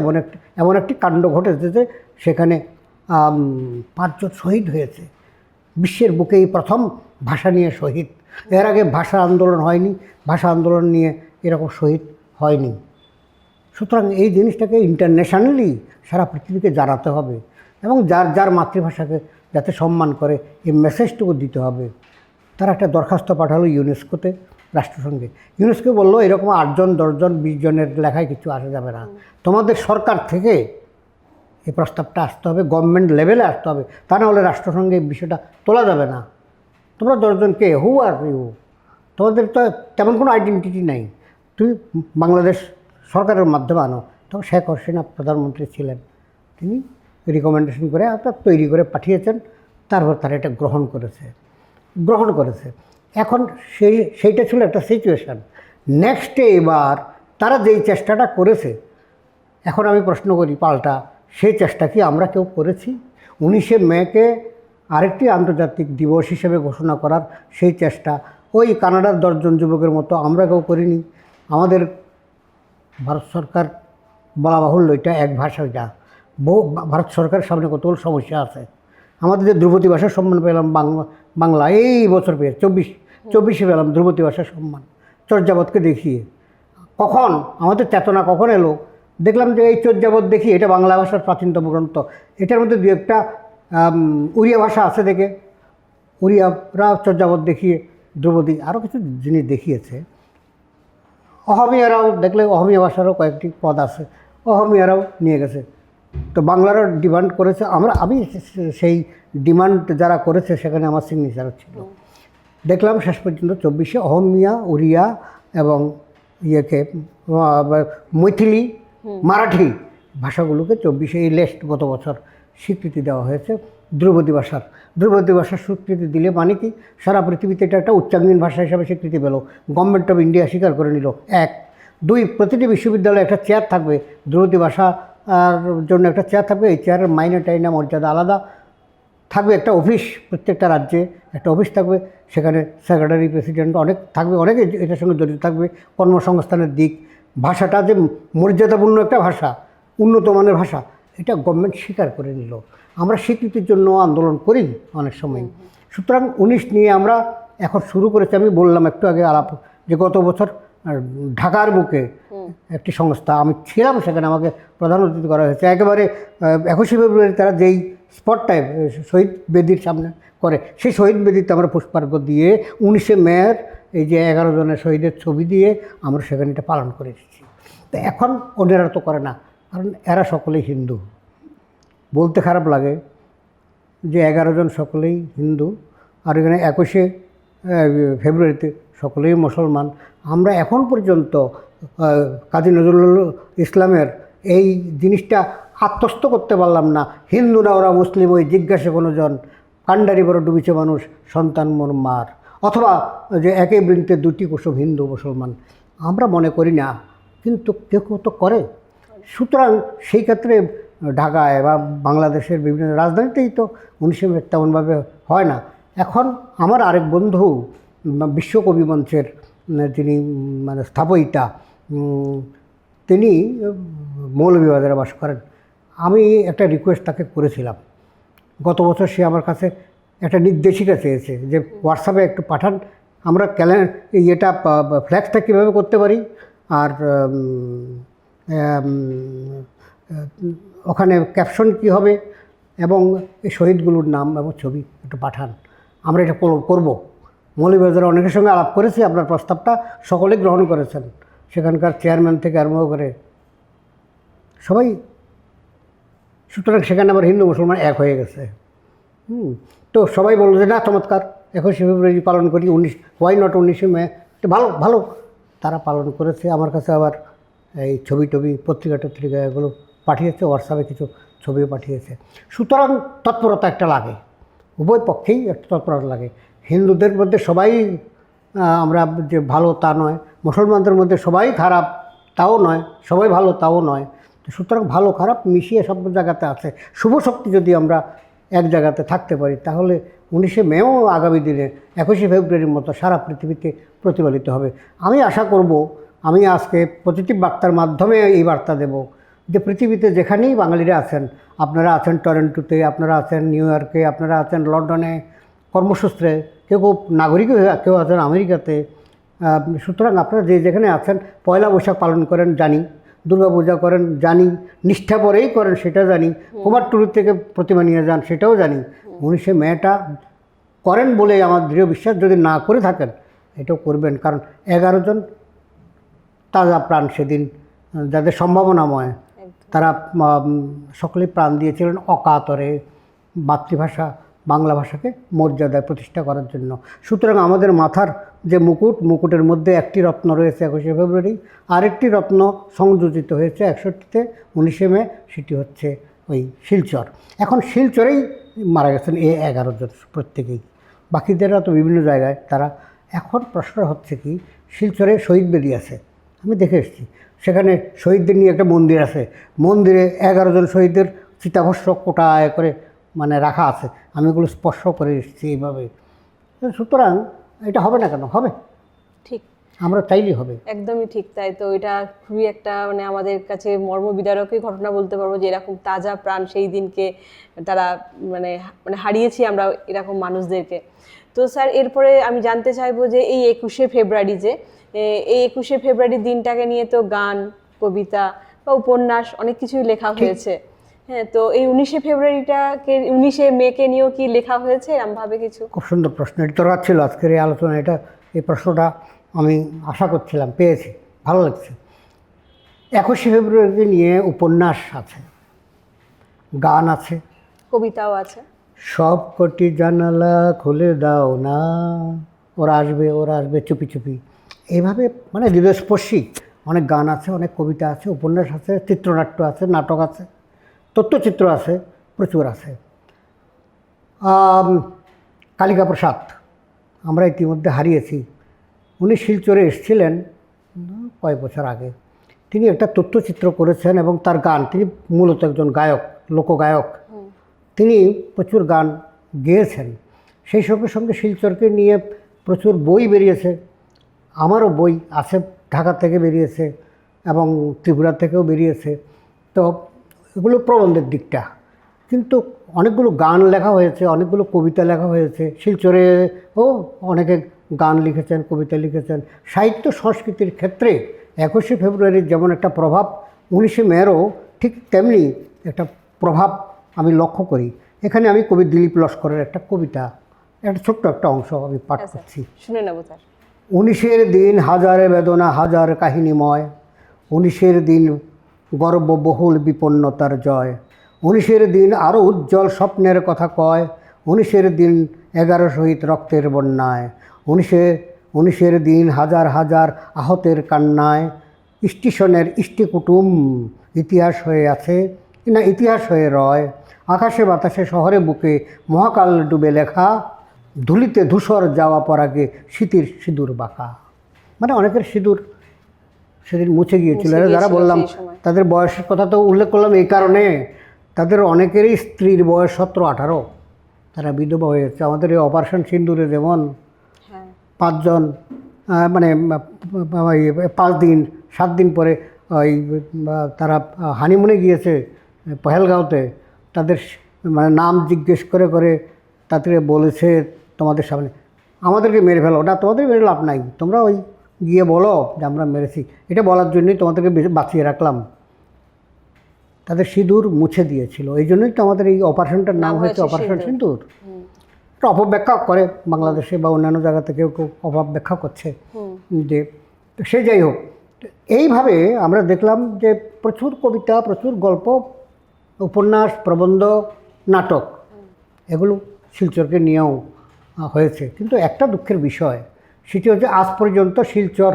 এমন একটি কাণ্ড ঘটেছে যে সেখানে 5 জন শহীদ হয়েছে। বিশ্বের বুকে এই প্রথম ভাষা নিয়ে শহীদ। এর আগে ভাষা আন্দোলন হয়নি, ভাষা আন্দোলন নিয়ে এরকম শহীদ হয়নি। সুতরাং এই জিনিসটাকে ইন্টারন্যাশনালি সারা পৃথিবীকে জানাতে হবে, এবং যার মাতৃভাষাকে যাতে সম্মান করে এই মেসেজটুকু দিতে হবে। তারা একটা দরখাস্ত পাঠালো ইউনেস্কোতে, রাষ্ট্রসংঘে। ইউনেস্কো বললো এরকম 8 জন 10 জন 20 জনের লেখায় কিছু আসা যাবে না, তোমাদের সরকার থেকে এই প্রস্তাবটা আসতে হবে, গভর্নমেন্ট লেভেলে আসতে হবে, তা না হলে রাষ্ট্রসংঘে এই বিষয়টা তোলা যাবে না। তোমরা 10 জনকে হু আর ইউ, তোমাদের তো তেমন কোনো আইডেন্টিটি নাই, তুই বাংলাদেশ সরকারের মাধ্যমে আনো। তখন শেখ হাসিনা প্রধানমন্ত্রী ছিলেন, তিনি রিকমেন্ডেশন করে অর্থাৎ তৈরি করে পাঠিয়েছেন, তারপর তারা এটা গ্রহণ করেছে। এখন সেইটা ছিল একটা সিচুয়েশান। নেক্সটে এবার তারা যেই চেষ্টাটা করেছে, এখন আমি প্রশ্ন করি পাল্টা, সেই চেষ্টা কি আমরা কেউ করেছি? 19শে মেকে আরেকটি আন্তর্জাতিক দিবস হিসেবে ঘোষণা করার সেই চেষ্টা ওই কানাডার 10 জন যুবকের মতো আমরা কেউ করিনি। আমাদের ভারত সরকার, বলা বাহুল্য, এটা এক ভাষা, যা ভারত সরকারের সামনে কতগুলো সমস্যা আছে। আমাদের যে ধ্রুপদী ভাষার সম্মান পেলাম বাংলা এই বছর পেয়ে 24 পেলাম ধ্রুপদী ভাষার সম্মান, চর্যাপদকে দেখিয়ে। কখন আমাদের চেতনা কখন এলো? দেখলাম যে এই চর্যাপদ দেখি, এটা বাংলা ভাষার প্রাচীনতম গ্রন্থ, এটার মধ্যে দু একটা উড়িয়া ভাষা আছে দেখে উড়িয়ারা চর্যাপদ দেখিয়ে ধ্রুপদী আরও কিছু জিনিস দেখিয়েছে। অহমিয়ারাও দেখলে অহমিয়া ভাষারও কয়েকটি পদ আছে, অহমিয়ারাও নিয়ে গেছে। তো বাংলারও ডিমান্ড করেছে, আমি সেই ডিমান্ড যারা করেছে সেখানে আমার সিগনেচার ছিল। দেখলাম শেষ পর্যন্ত 24শে অহমিয়া, উড়িয়া এবং মৈথিলি, মারাঠি ভাষাগুলোকে 24শে এই লেস্ট গত বছর স্বীকৃতি দেওয়া হয়েছে ধ্রুপদী ভাষার স্বীকৃতি দিলে মানে কি, সারা পৃথিবীতে এটা একটা উচ্চাঙ্গীন ভাষা হিসাবে স্বীকৃতি পেল, গভর্নমেন্ট অফ ইন্ডিয়া স্বীকার করে নিল। 1, 2, প্রতিটি বিশ্ববিদ্যালয়ে একটা চেয়ার থাকবে, ধ্রুপদী ভাষার জন্য একটা চেয়ার থাকবে, এই চেয়ারের মাইনে টাইনা মর্যাদা আলাদা থাকবে। একটা অফিস, প্রত্যেকটা রাজ্যে একটা অফিস থাকবে, সেখানে সেক্রেটারি, প্রেসিডেন্ট অনেক থাকবে, অনেকে এটার সঙ্গে জড়িত থাকবে। কর্মসংস্থানের দিক, ভাষাটা যে মর্যাদাপূর্ণ একটা ভাষা, উন্নত মানের ভাষা, এটা গভর্নমেন্ট স্বীকার করে নিল। আমরা স্বীকৃতির জন্য আন্দোলন করি অনেক সময়। সুতরাং 19 নিয়ে আমরা এখন শুরু করেছি। আমি বললাম একটু আগে আলাপ যে গত বছর ঢাকার বুকে একটি সংস্থা, আমি ছিলাম সেখানে, আমাকে প্রধান অতিথি করা হয়েছে। একেবারে 21শে ফেব্রুয়ারি তারা যেই স্পটটায় শহীদ বেদির সামনে করে, সেই শহীদ বেদিতে আমরা পুষ্পার্ঘ্য দিয়ে 19শে মের এই যে 11 জনের শহীদের ছবি দিয়ে আমরা সেখানে এটা পালন করে এসেছি। তো এখন অন্যেরা তো করে না, কারণ এরা সকলেই হিন্দু। বলতে খারাপ লাগে যে 11 জন সকলেই হিন্দু, আর এখানে 21শে ফেব্রুয়ারিতে সকলেই মুসলমান। আমরা এখন পর্যন্ত কাজী নজরুল ইসলামের এই জিনিসটা আত্মস্থ করতে পারলাম না, হিন্দু না ওরা মুসলিম, ওই জিজ্ঞাসা কোনো জন, কাণ্ডারি বড় ডুবিছে মানুষ, সন্তান মোর মার, অথবা যে একে বৃন্তে 2টি কুসুম, হিন্দু মুসলমান। আমরা মনে করি না, কিন্তু কেউ তো করে। সুতরাং সেই ক্ষেত্রে ঢাকায় বা বাংলাদেশের বিভিন্ন রাজধানীতেই তো 19শে মে তেমনভাবে হয় না। এখন আমার আরেক বন্ধু, বিশ্বকবি মঞ্চের যিনি মানে স্থাপয়িতা, তিনি মৌলভীবাজারে বাস করেন। আমি একটা রিকোয়েস্ট তাকে করেছিলাম গত বছর, সে আমার কাছে একটা নির্দেশিকা চেয়েছে যে হোয়াটসঅ্যাপে একটু পাঠান, আমরা এটা ফ্ল্যাক্সটা কীভাবে করতে পারি, আর ওখানে ক্যাপশন কী হবে, এবং এই শহীদগুলোর নাম এবং ছবি একটু পাঠান, আমরা এটা করব। মৌলভীবাজারে অনেকের সঙ্গে আলাপ করেছি, আপনার প্রস্তাবটা সকলেই গ্রহণ করেছেন, সেখানকার চেয়ারম্যান থেকে আরম্ভ করে সবাই। সুতরাং সেখানে আবার হিন্দু মুসলমান এক হয়ে গেছে। তো সবাই বলল যে না, চমৎকার, 21শে ফেব্রুয়ারি পালন করি, হোয়াই নট 19শে মে, ভালো তারা পালন করেছে। আমার কাছে আবার এই ছবি পত্রিকা এগুলো পাঠিয়েছে, হোয়াটসঅ্যাপে কিছু ছবিও পাঠিয়েছে। সুতরাং তৎপরতা একটা লাগে, উভয় পক্ষেই একটা তৎপরতা লাগে। হিন্দুদের মধ্যে সবাই আমরা যে ভালো তা নয়, মুসলমানদের মধ্যে সবাই খারাপ তাও নয়, সবাই ভালো তাও নয়। সুতরাং ভালো খারাপ মিশিয়ে সব জায়গাতে আছে। শুভ শক্তি যদি আমরা এক জায়গাতে থাকতে পারি, তাহলে 19শে মেও আগামী দিনে 21শে ফেব্রুয়ারির মতো সারা পৃথিবীতে প্রতিফলিত হবে। আমি আশা করব, আমি আজকে পজিটিভ বার্তার মাধ্যমে এই বার্তা দেব যে পৃথিবীতে যেখানেই বাঙালিরা আছেন, আপনারা আছেন টরন্টোতে, আপনারা আছেন নিউ ইয়র্কে, আপনারা আছেন লন্ডনে কর্মসূত্রে, কেউ নাগরিক, কেউ আছেন আমেরিকাতে। সুতরাং আপনারা যেখানে আছেন, পয়লা বৈশাখ পালন করেন জানি, দুর্গাপূজা করেন জানি, নিষ্ঠা পরেই করেন সেটা জানি, কুমারটুলি থেকে প্রতিমা নিয়ে যান সেটাও জানি। 19শে মেটা করেন বলে আমার দৃঢ় বিশ্বাস। যদি না করে থাকেন এটাও করবেন, কারণ 11 জন তাজা প্রাণ সেদিন যাদের সম্ভাবনাময়, তারা সকলেই প্রাণ দিয়েছিলেন অকাতরে মাতৃভাষা বাংলা ভাষাকে মর্যাদায় প্রতিষ্ঠা করার জন্য। সুতরাং আমাদের মাথার যে মুকুটের মধ্যে একটি রত্ন রয়েছে 21শে ফেব্রুয়ারি, আরেকটি রত্ন সংযোজিত হয়েছে 61তে 19শে মে, সেটি হচ্ছে ওই শিলচর। এখন শিলচরেই মারা গেছেন এই 11 জন প্রত্যেকেই, বাকিদেররা তো বিভিন্ন জায়গায় তারা। এখন প্রশ্ন হচ্ছে কি, শিলচরে শহীদ বেদি আছে, আমি দেখে এসেছি, সেখানে শহীদদের নিয়ে একটা মন্দির আছে, মন্দিরে 11 জন শহীদের চিতাভস্ম কোটায় করে মানে রাখা আছে, আমি এগুলো স্পর্শ করে এসেছি এইভাবে। সুতরাং এটা হবে না কেন? হবে, ঠিক, আমরা চাইলেই হবে। একদমই ঠিক। তাই তো এটা খুবই একটা মানে আমাদের কাছে মর্মবিদারকই ঘটনা বলতে পারবো, যে এরকম তাজা প্রাণ সেই দিনকে তারা মানে মানে হারিয়েছি আমরা এরকম মানুষদেরকে। তো স্যার, এরপরে আমি জানতে চাইবো যে এই 21শে ফেব্রুয়ারি, যে এই 21শে ফেব্রুয়ারি দিনটাকে নিয়ে তো গান, কবিতা বা উপন্যাস অনেক কিছুই লেখা হয়েছে। হ্যাঁ, তো এই 19শে ফেব্রুয়ারিটাকে 19শে মেকে নিয়েও কি লেখা হয়েছে এরমভাবে কিছু? খুব সুন্দর প্রশ্ন, এটা দরকার ছিল আজকের এই আলোচনা। এই প্রশ্নটা আমি আশা করছিলাম, পেয়েছি, ভালো লাগছে। 21শে ফেব্রুয়ারিকে নিয়ে উপন্যাস আছে, গান আছে, কবিতাও আছে। সব কটি জানালা খুলে দাও না, ওরা আসবে চুপি চুপি, এইভাবে মানে হৃদয়স্পর্শী অনেক গান আছে, অনেক কবিতা আছে, উপন্যাস আছে, চিত্রনাট্য আছে, নাটক আছে, তথ্যচিত্র আছে, প্রচুর আছে। কালিকা প্রসাদ আমরা ইতিমধ্যে হারিয়েছি, উনি শিলচরে এসেছিলেন কয়েক বছর আগে। তিনি একটা তথ্যচিত্র করেছেন এবং তার গান, তিনি মূলত একজন গায়ক, লোকগায়ক, তিনি প্রচুর গান গেয়েছেন। সেই সঙ্গে সঙ্গে শিলচরকে নিয়ে প্রচুর বই বেরিয়েছে, আমারও বই আছে, ঢাকা থেকে বেরিয়েছে এবং ত্রিপুরা থেকেও বেরিয়েছে। তো এগুলো প্রবন্ধের দিকটা, কিন্তু অনেকগুলো গান লেখা হয়েছে, অনেকগুলো কবিতা লেখা হয়েছে। শিলচরেও অনেকে গান লিখেছেন, কবিতা লিখেছেন। সাহিত্য সংস্কৃতির ক্ষেত্রে 21শে ফেব্রুয়ারির যেমন একটা প্রভাব, 19শে মেরও ঠিক তেমনি একটা প্রভাব আমি লক্ষ্য করি। এখানে আমি কবি দিলীপ লস্করের একটা কবিতা, একটা ছোট্ট একটা অংশ আমি পাঠ করছি। শুনে নেব স্যার। 19শের দিন হাজারে বেদনা হাজার কাহিনীময়, 19শের দিন গর্ববহুল বিপন্নতার জয়, 19শের দিন আরও উজ্জ্বল স্বপ্নের কথা কয়, 19শের দিন 11 শহীদ রক্তের বন্যায়, 19শের দিন হাজার হাজার আহতের কান্নায়, স্টেশনের ইষ্টিকুটুম ইতিহাস হয়ে আছে না ইতিহাস হয়ে রয়, আকাশে বাতাসে শহরে বুকে মহাকাল ডুবে লেখা, ধুলিতে ধূসর যাওয়া পরাগে শীতের সিঁদুর বাঁকা। মানে অনেকের সিঁদুর সেদিন মুছে গিয়েছিল। যারা বললাম তাদের বয়সের কথা তো উল্লেখ করলাম এই কারণে, তাদের অনেকেরই স্ত্রীর বয়স 17-18, তারা বিধবা হয়েছে। আমাদের এই অপারেশন সিন্দুরে যেমন 5 জন মানে 5 দিন 7 দিন পরে ওই তারা হানিমুনে গিয়েছে পহেলগাঁওতে, তাদের মানে নাম জিজ্ঞেস করে করে তাদের বলেছে তোমাদের সামনে আমাদেরকে মেরে ফেলো, ওটা তোমাদের মেরে লাভ নাই, তোমরা ওই গিয়ে বলো যে আমরা মেরেছি। এটা বলার জন্যই তোমাদেরকে বাঁচিয়ে রাখলাম। তাদের সিঁদুর মুছে দিয়েছিল, এই জন্যই তো আমাদের এই অপারেশনটার নাম হয়েছে অপারেশন সিন্দুর। একটা অপব্যাখ্যা করে বাংলাদেশে বা অন্যান্য জায়গা থেকেও কেউ অপব্যাখ্যা করছে যে, সে যাই হোক। এইভাবে আমরা দেখলাম যে প্রচুর কবিতা, প্রচুর গল্প, উপন্যাস, প্রবন্ধ, নাটক, এগুলো শিলচরকে নিয়েও হয়েছে। কিন্তু একটা দুঃখের বিষয়, সেটি হচ্ছে আজ পর্যন্ত শিলচর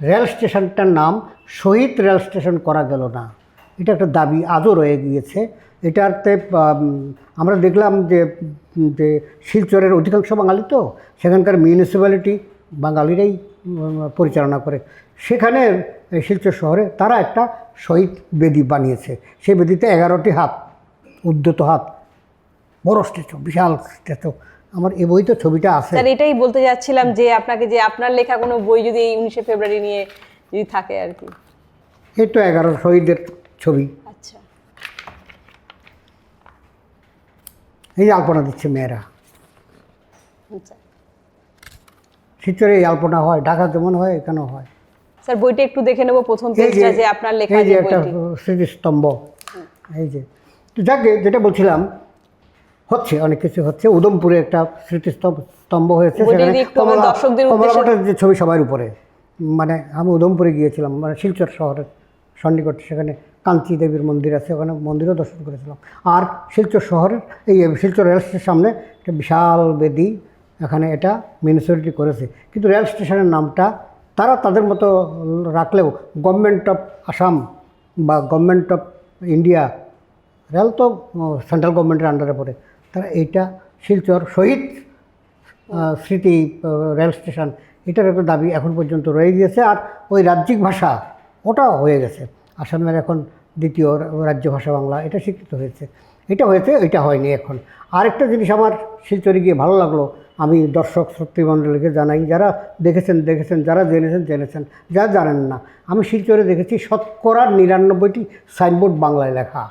রেল স্টেশনটার নাম শহীদ রেল স্টেশন করা গেল না। এটা একটা দাবি আজও রয়ে গিয়েছে। এটাতে আমরা দেখলাম যে যে শিলচরের অধিকাংশ বাঙালি, তো সেখানকার মিউনিসিপ্যালিটি বাঙালিরাই পরিচালনা করে। সেখানে শিলচর শহরে তারা একটা শহীদ বেদি বানিয়েছে। সেই বেদিতে 11টি হাত, উদ্ধত হাত, বড় স্ট্যাচু, বিশাল স্ট্যাচু। আমার এই বইতে ছবিটা আছে। স্যার, এটাই বলতে যাচ্ছিলাম যে আপনাকে, যে আপনার লেখা কোনো বই যদি এই 19শে ফেব্রুয়ারি নিয়ে যদি থাকে আর কি। এই তো 11 শহীদের ছবি। আচ্ছা, এই যে আলপনা দিচ্ছে মেয়েরা, আচ্ছা শিলচরে এই আলপনা হয়, ঢাকা যেমন হয় এখানেও হয়। স্যার, বইটা একটু দেখে নেব, প্রথম পেজটা যে আপনার লেখা, এই যে একটা স্মৃতিস্তম্ভ, এই যে। তো যাকে যেটা বলছিলাম হচ্ছে, অনেক কিছু হচ্ছে। উদমপুরে একটা স্মৃতিস্তম্ভ হয়েছে, বইটা সেখানে যদি একটু আমাদের দর্শকদের কমলা উদ্দেশ্যে- ভট্টের যে ছবি সবার উপরে। মানে আমি উদমপুরে গিয়েছিলাম, মানে শিলচর শহরের সন্নিকট, সেখানে কাঞ্চি দেবীর মন্দির আছে, ওখানে মন্দিরও দর্শন করেছিলাম। আর শিলচর শহরের এই শিলচর রেল স্টেশনের সামনে একটা বিশাল বেদি, এখানে এটা মিউনিসিপ্যালিটি করেছে, কিন্তু রেল স্টেশনের নামটা তারা তাদের মতো রাখলেও গভর্নমেন্ট অফ আসাম বা গভর্নমেন্ট অফ ইন্ডিয়া, রেল তো সেন্ট্রাল গভর্নমেন্টের আন্ডারে পড়ে, তারা এইটা শিলচর শহীদ স্মৃতি রেল স্টেশন, এটার একটা দাবি এখন পর্যন্ত রয়ে গিয়েছে। আর ওই রাজ্যিক ভাষা ওটা হয়ে গেছে, আসামের এখন দ্বিতীয় রাজ্য ভাষা বাংলা, এটা স্বীকৃত হয়েছে। এটা হয়েছে, এটা হয়নি এখন। আরেকটা জিনিস আমার শিলচরে গিয়ে ভালো লাগলো, আমি দর্শক শ্রোতৃমণ্ডলীকে জানাই, যারা দেখেছেন, যারা জেনেছেন, যারা জানেন না, আমি শিলচরে দেখেছি 99% সাইনবোর্ড বাংলায় লেখা।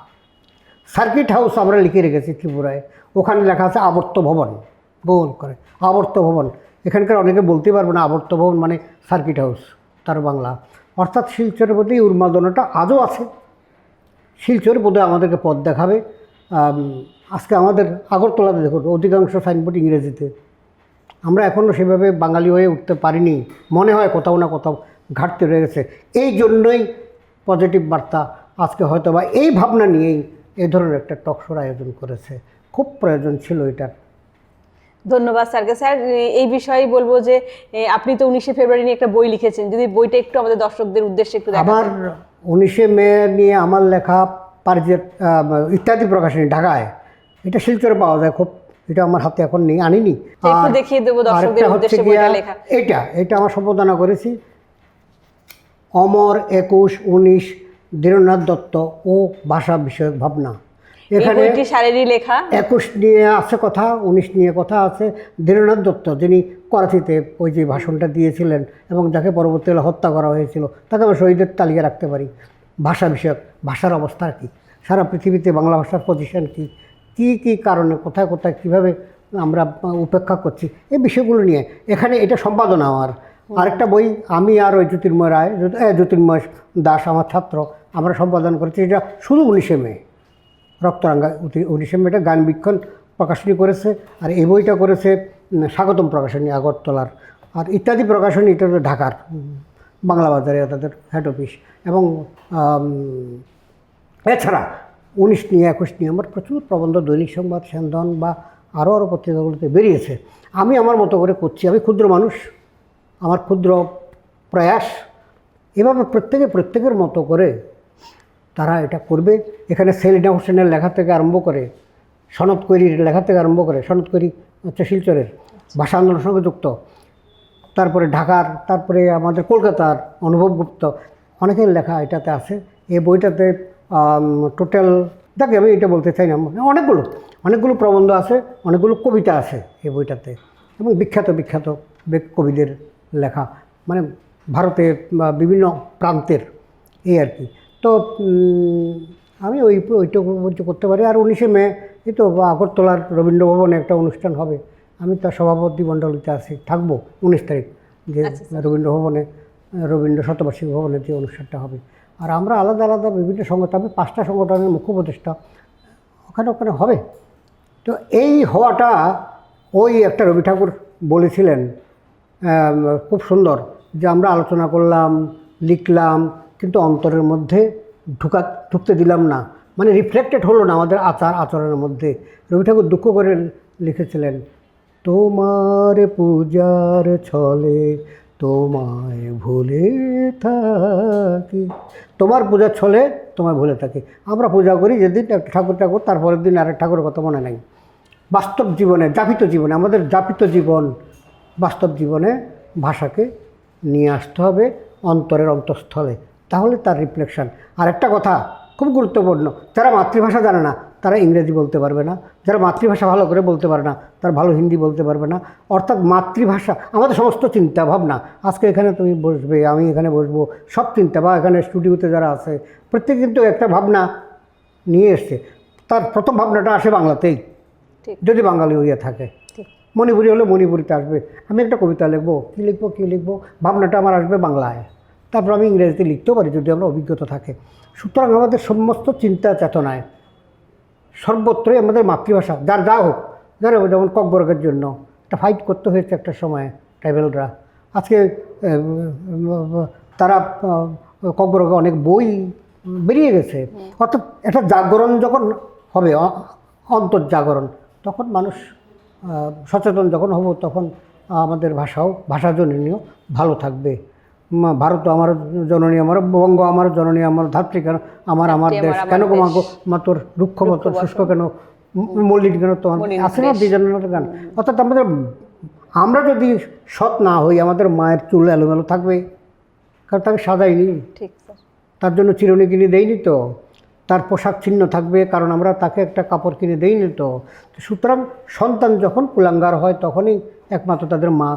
সার্কিট হাউস আমরা লিখে রেখেছি ত্রিপুরায়, ওখানে লেখা আছে আবর্ত ভবন, গোল করে আবর্ত ভবন। এখানকার অনেকে বলতে পারবে না আবর্ত ভবন মানে সার্কিট হাউস, তার বাংলা। অর্থাৎ শিলচরের প্রতি উন্মাদনাটা আজও আছে। শিলচর বোধহয় আমাদেরকে পথ দেখাবে। আজকে আমাদের আগরতলাতে দেখুন অধিকাংশ সাইনবোর্ড ইংরেজিতে, আমরা এখনও সেভাবে বাঙালি হয়ে উঠতে পারিনি, মনে হয় কোথাও না কোথাও ঘাটতি রয়ে গেছে। এই জন্যই পজিটিভ বার্তা আজকে হয়তো বা এই ভাবনা নিয়েই এই ধরনের একটা টকশোর আয়োজন করেছে, খুব প্রয়োজন ছিল এটার। ধন্যবাদ স্যারকে। স্যার, এই বিষয়ে বলবো যে আপনি তো 19শে ফেব্রুয়ারি নিয়ে একটা বই লিখেছেন, যদি বইটা একটু আমাদের দর্শকদের উদ্দেশ্যে একটু দেখাতেন। আমার 19শে মে নিয়ে আমার লেখা পারিজাত ইত্যাদি প্রকাশনী ঢাকায়, এটা শিলচরে পাওয়া যায় খুব, এটা আমার হাতে এখন নেই, আনিনি। একটু দেখিয়ে দেবো দর্শকদের আরেকটা হচ্ছে উদ্দেশ্যে গিয়া বইটা লেখা। এটা আমার সম্পাদনা করেছি অমর 21-19 ধীরেন্দ্রনাথ দত্ত ও ভাষা বিষয়ক ভাবনা। এই বইটি স্যারেরই লেখা। 21 নিয়ে আছে কথা, 19 নিয়ে কথা আছে। ধীরেন্দ্রনাথ দত্ত, যিনি করাচিতে ওই যে ভাষণটা দিয়েছিলেন এবং যাকে পরবর্তীকালে হত্যা করা হয়েছিল, তাকে আমরা শহীদের তালিকা রাখতে পারি। ভাষা বিষয়ক, ভাষার অবস্থা কী, সারা পৃথিবীতে বাংলা ভাষার পজিশন কী কী কারণে, কোথায় কোথায় কীভাবে আমরা উপেক্ষা করছি, এই বিষয়গুলো নিয়ে এখানে এটা সম্পাদনা আমার। আরেকটা বই আমি আর ওই জ্যোতির্ময় দাস আমার ছাত্র, আমরা সম্পাদন করেছি, এটা শুধু 19শে মে রক্তরাঙ্গা 19শে মে, এটা গান বীক্ষণ প্রকাশনী করেছে। আর এই বইটা করেছে স্বাগতম প্রকাশনী আগরতলার। আর ইত্যাদি প্রকাশনী, এটা তো ঢাকার বাংলা বাজারে তাদের হেড অফিস। এবং এছাড়া 19 নিয়ে 21 নিয়ে আমার প্রচুর প্রবন্ধ দৈনিক সংবাদ, সেনধন বা আরও পত্রিকাগুলোতে বেরিয়েছে। আমি আমার মতো করে করছি, আমি ক্ষুদ্র মানুষ, আমার ক্ষুদ্র প্রয়াস, এভাবে প্রত্যেকের মতো করে তারা এটা করবে। এখানে সেলিনা হোসেনের লেখা থেকে আরম্ভ করে, সনৎ কৈরির লেখা থেকে আরম্ভ করে, সনৎ কৈরি হচ্ছে শিলচরের, ভাষা আন্দোলনের সঙ্গে যুক্ত, তারপরে ঢাকার, তারপরে আমাদের কলকাতার অনুভব গুপ্ত, অনেকের লেখা এটাতে আছে। এই বইটাতে টোটাল, দেখে আমি এটা বলতে চাই না, অনেকগুলো প্রবন্ধ আছে, অনেকগুলো কবিতা আছে এই বইটাতে, এবং বিখ্যাত কবিদের লেখা, মানে ভারতের বা বিভিন্ন প্রান্তের, এই আর কি। তো আমি ওইটা করতে পারি। আর 19শে মে এই তো আগরতলার রবীন্দ্রভবনে একটা অনুষ্ঠান হবে, আমি তার সভাপতি মণ্ডলীতে থাকবো 19 তারিখ, যে রবীন্দ্রভবনে রবীন্দ্র শতবার্ষিকী ভবনে যে অনুষ্ঠানটা হবে। আর আমরা আলাদা আলাদা বিভিন্ন সংগঠন, আমি 5টা সংগঠনের মুখ্য উপদেষ্টা ওখানে হবে। তো এই হওয়াটা, ওই একটা রবি ঠাকুর বলেছিলেন খুব সুন্দর, যে আমরা আলোচনা করলাম, লিখলাম, কিন্তু অন্তরের মধ্যে ঢুকতে দিলাম না, মানে রিফ্লেক্টেড হলো না আমাদের আচরণের মধ্যে। রবি ঠাকুর দুঃখ করে লিখেছিলেন, তোমার পূজার ছলে তোমায় ভুলে থাকি, তোমার পূজার ছলে তোমায় ভুলে থাকি। আমরা পূজা করি যেদিন একটা ঠাকুর, তারপরের দিন আরেক ঠাকুরের কথা মনে নাই। বাস্তব জীবনে, আমাদের যাপিত জীবন, বাস্তব জীবনে ভাষাকে নিয়ে আসতে হবে অন্তরের অন্তঃস্থলে, তাহলে তার রিফ্লেকশন। আর একটা কথা খুব গুরুত্বপূর্ণ, যারা মাতৃভাষা জানে না তারা ইংরেজি বলতে পারবে না, যারা মাতৃভাষা ভালো করে বলতে পারে না তারা ভালো হিন্দি বলতে পারবে না। অর্থাৎ মাতৃভাষা আমাদের সমস্ত চিন্তা ভাবনা, আজকে এখানে তুমি বসবে, আমি এখানে বসবো, সব চিন্তা, বা এখানে স্টুডিওতে যারা আছে প্রত্যেকে কিন্তু একটা ভাবনা নিয়ে এসছে, তার প্রথম ভাবনাটা আসে বাংলাতেই, যদি বাঙালি হইয়া থাকে। মণিপুরি হলে মণিপুরিতে আসবে, আমি একটা কবিতা লিখবো, কী লিখবো, ভাবনাটা আমার আসবে বাংলায়, তারপর আমি ইংরেজিতে লিখতেও পারি যদি আমার অভিজ্ঞতা থাকে। সুতরাং আমাদের সমস্ত চিন্তা চেতনায় সর্বত্রই আমাদের মাতৃভাষা, যার যা হোক, যারা যেমন ককবরকের জন্য একটা ফাইট করতে হয়েছে একটা সময় ট্রাইবেলরা। আজকে তারা ককবরকে অনেক বই বেরিয়ে গেছে। অর্থাৎ একটা জাগরণ যখন হবে, অন্তর্জাগরণ, তখন মানুষ সচেতন যখন হব, তখন আমাদের ভাষাজনীয় ভালো থাকবে। ভারত আমার জননী, আমার বঙ্গ আমার জননী, আমার ধাত্রী কেন আমার দেশ, কেন গো মাগো মা তোর রুক্ষ মতো শুষ্ক কেন, মল্লিন কেন তোমার, আছে না দ্বিজনের গান। অর্থাৎ আমরা যদি সৎ না হই, আমাদের মায়ের চুল এলোমেলো থাকবে, কারণ তাকে সাজাইনি, ঠিক স্যার। তার জন্য চিরুনি কিনে দেইনি তো, তার পোশাক ছিন্ন থাকবে কারণ আমরা তাকে একটা কাপড় কিনে দেইনি তো। সুতরাং সন্তান যখন কুলাঙ্গার হয়, তখনই একমাত্র তাদের মা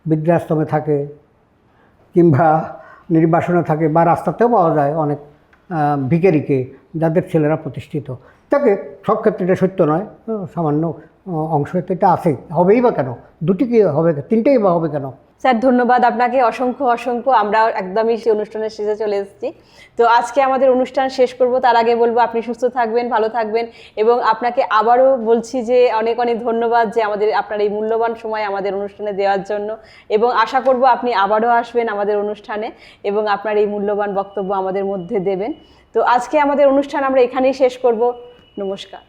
বৃদ্ধাশ্রমে থাকে কিংবা নির্বাসনে থাকে, বা রাস্তাতেও পাওয়া যায় অনেক ভিখারিকে, যাদের ছেলেরা প্রতিষ্ঠিত। তাকে সব ক্ষেত্রে এটা সত্য নয়, সামান্য অংশ এটা আছে। হবেই বা কেন, দুটি কি হবে, তিনটেই বা হবে কেন? স্যার ধন্যবাদ আপনাকে, অসংখ্য। আমরা একদমই সেই অনুষ্ঠানের শেষে চলে এসেছি। তো আজকে আমাদের অনুষ্ঠান শেষ করব, তার আগে বলবো আপনি সুস্থ থাকবেন, ভালো থাকবেন, এবং আপনাকে আবারও বলছি যে অনেক ধন্যবাদ যে আপনার এই মূল্যবান সময় আমাদের অনুষ্ঠানে দেওয়ার জন্য, এবং আশা করব আপনি আবারও আসবেন আমাদের অনুষ্ঠানে এবং আপনার এই মূল্যবান বক্তব্য আমাদের মধ্যে দেবেন। তো আজকে আমাদের অনুষ্ঠান আমরা এখানেই শেষ করব। নমস্কার।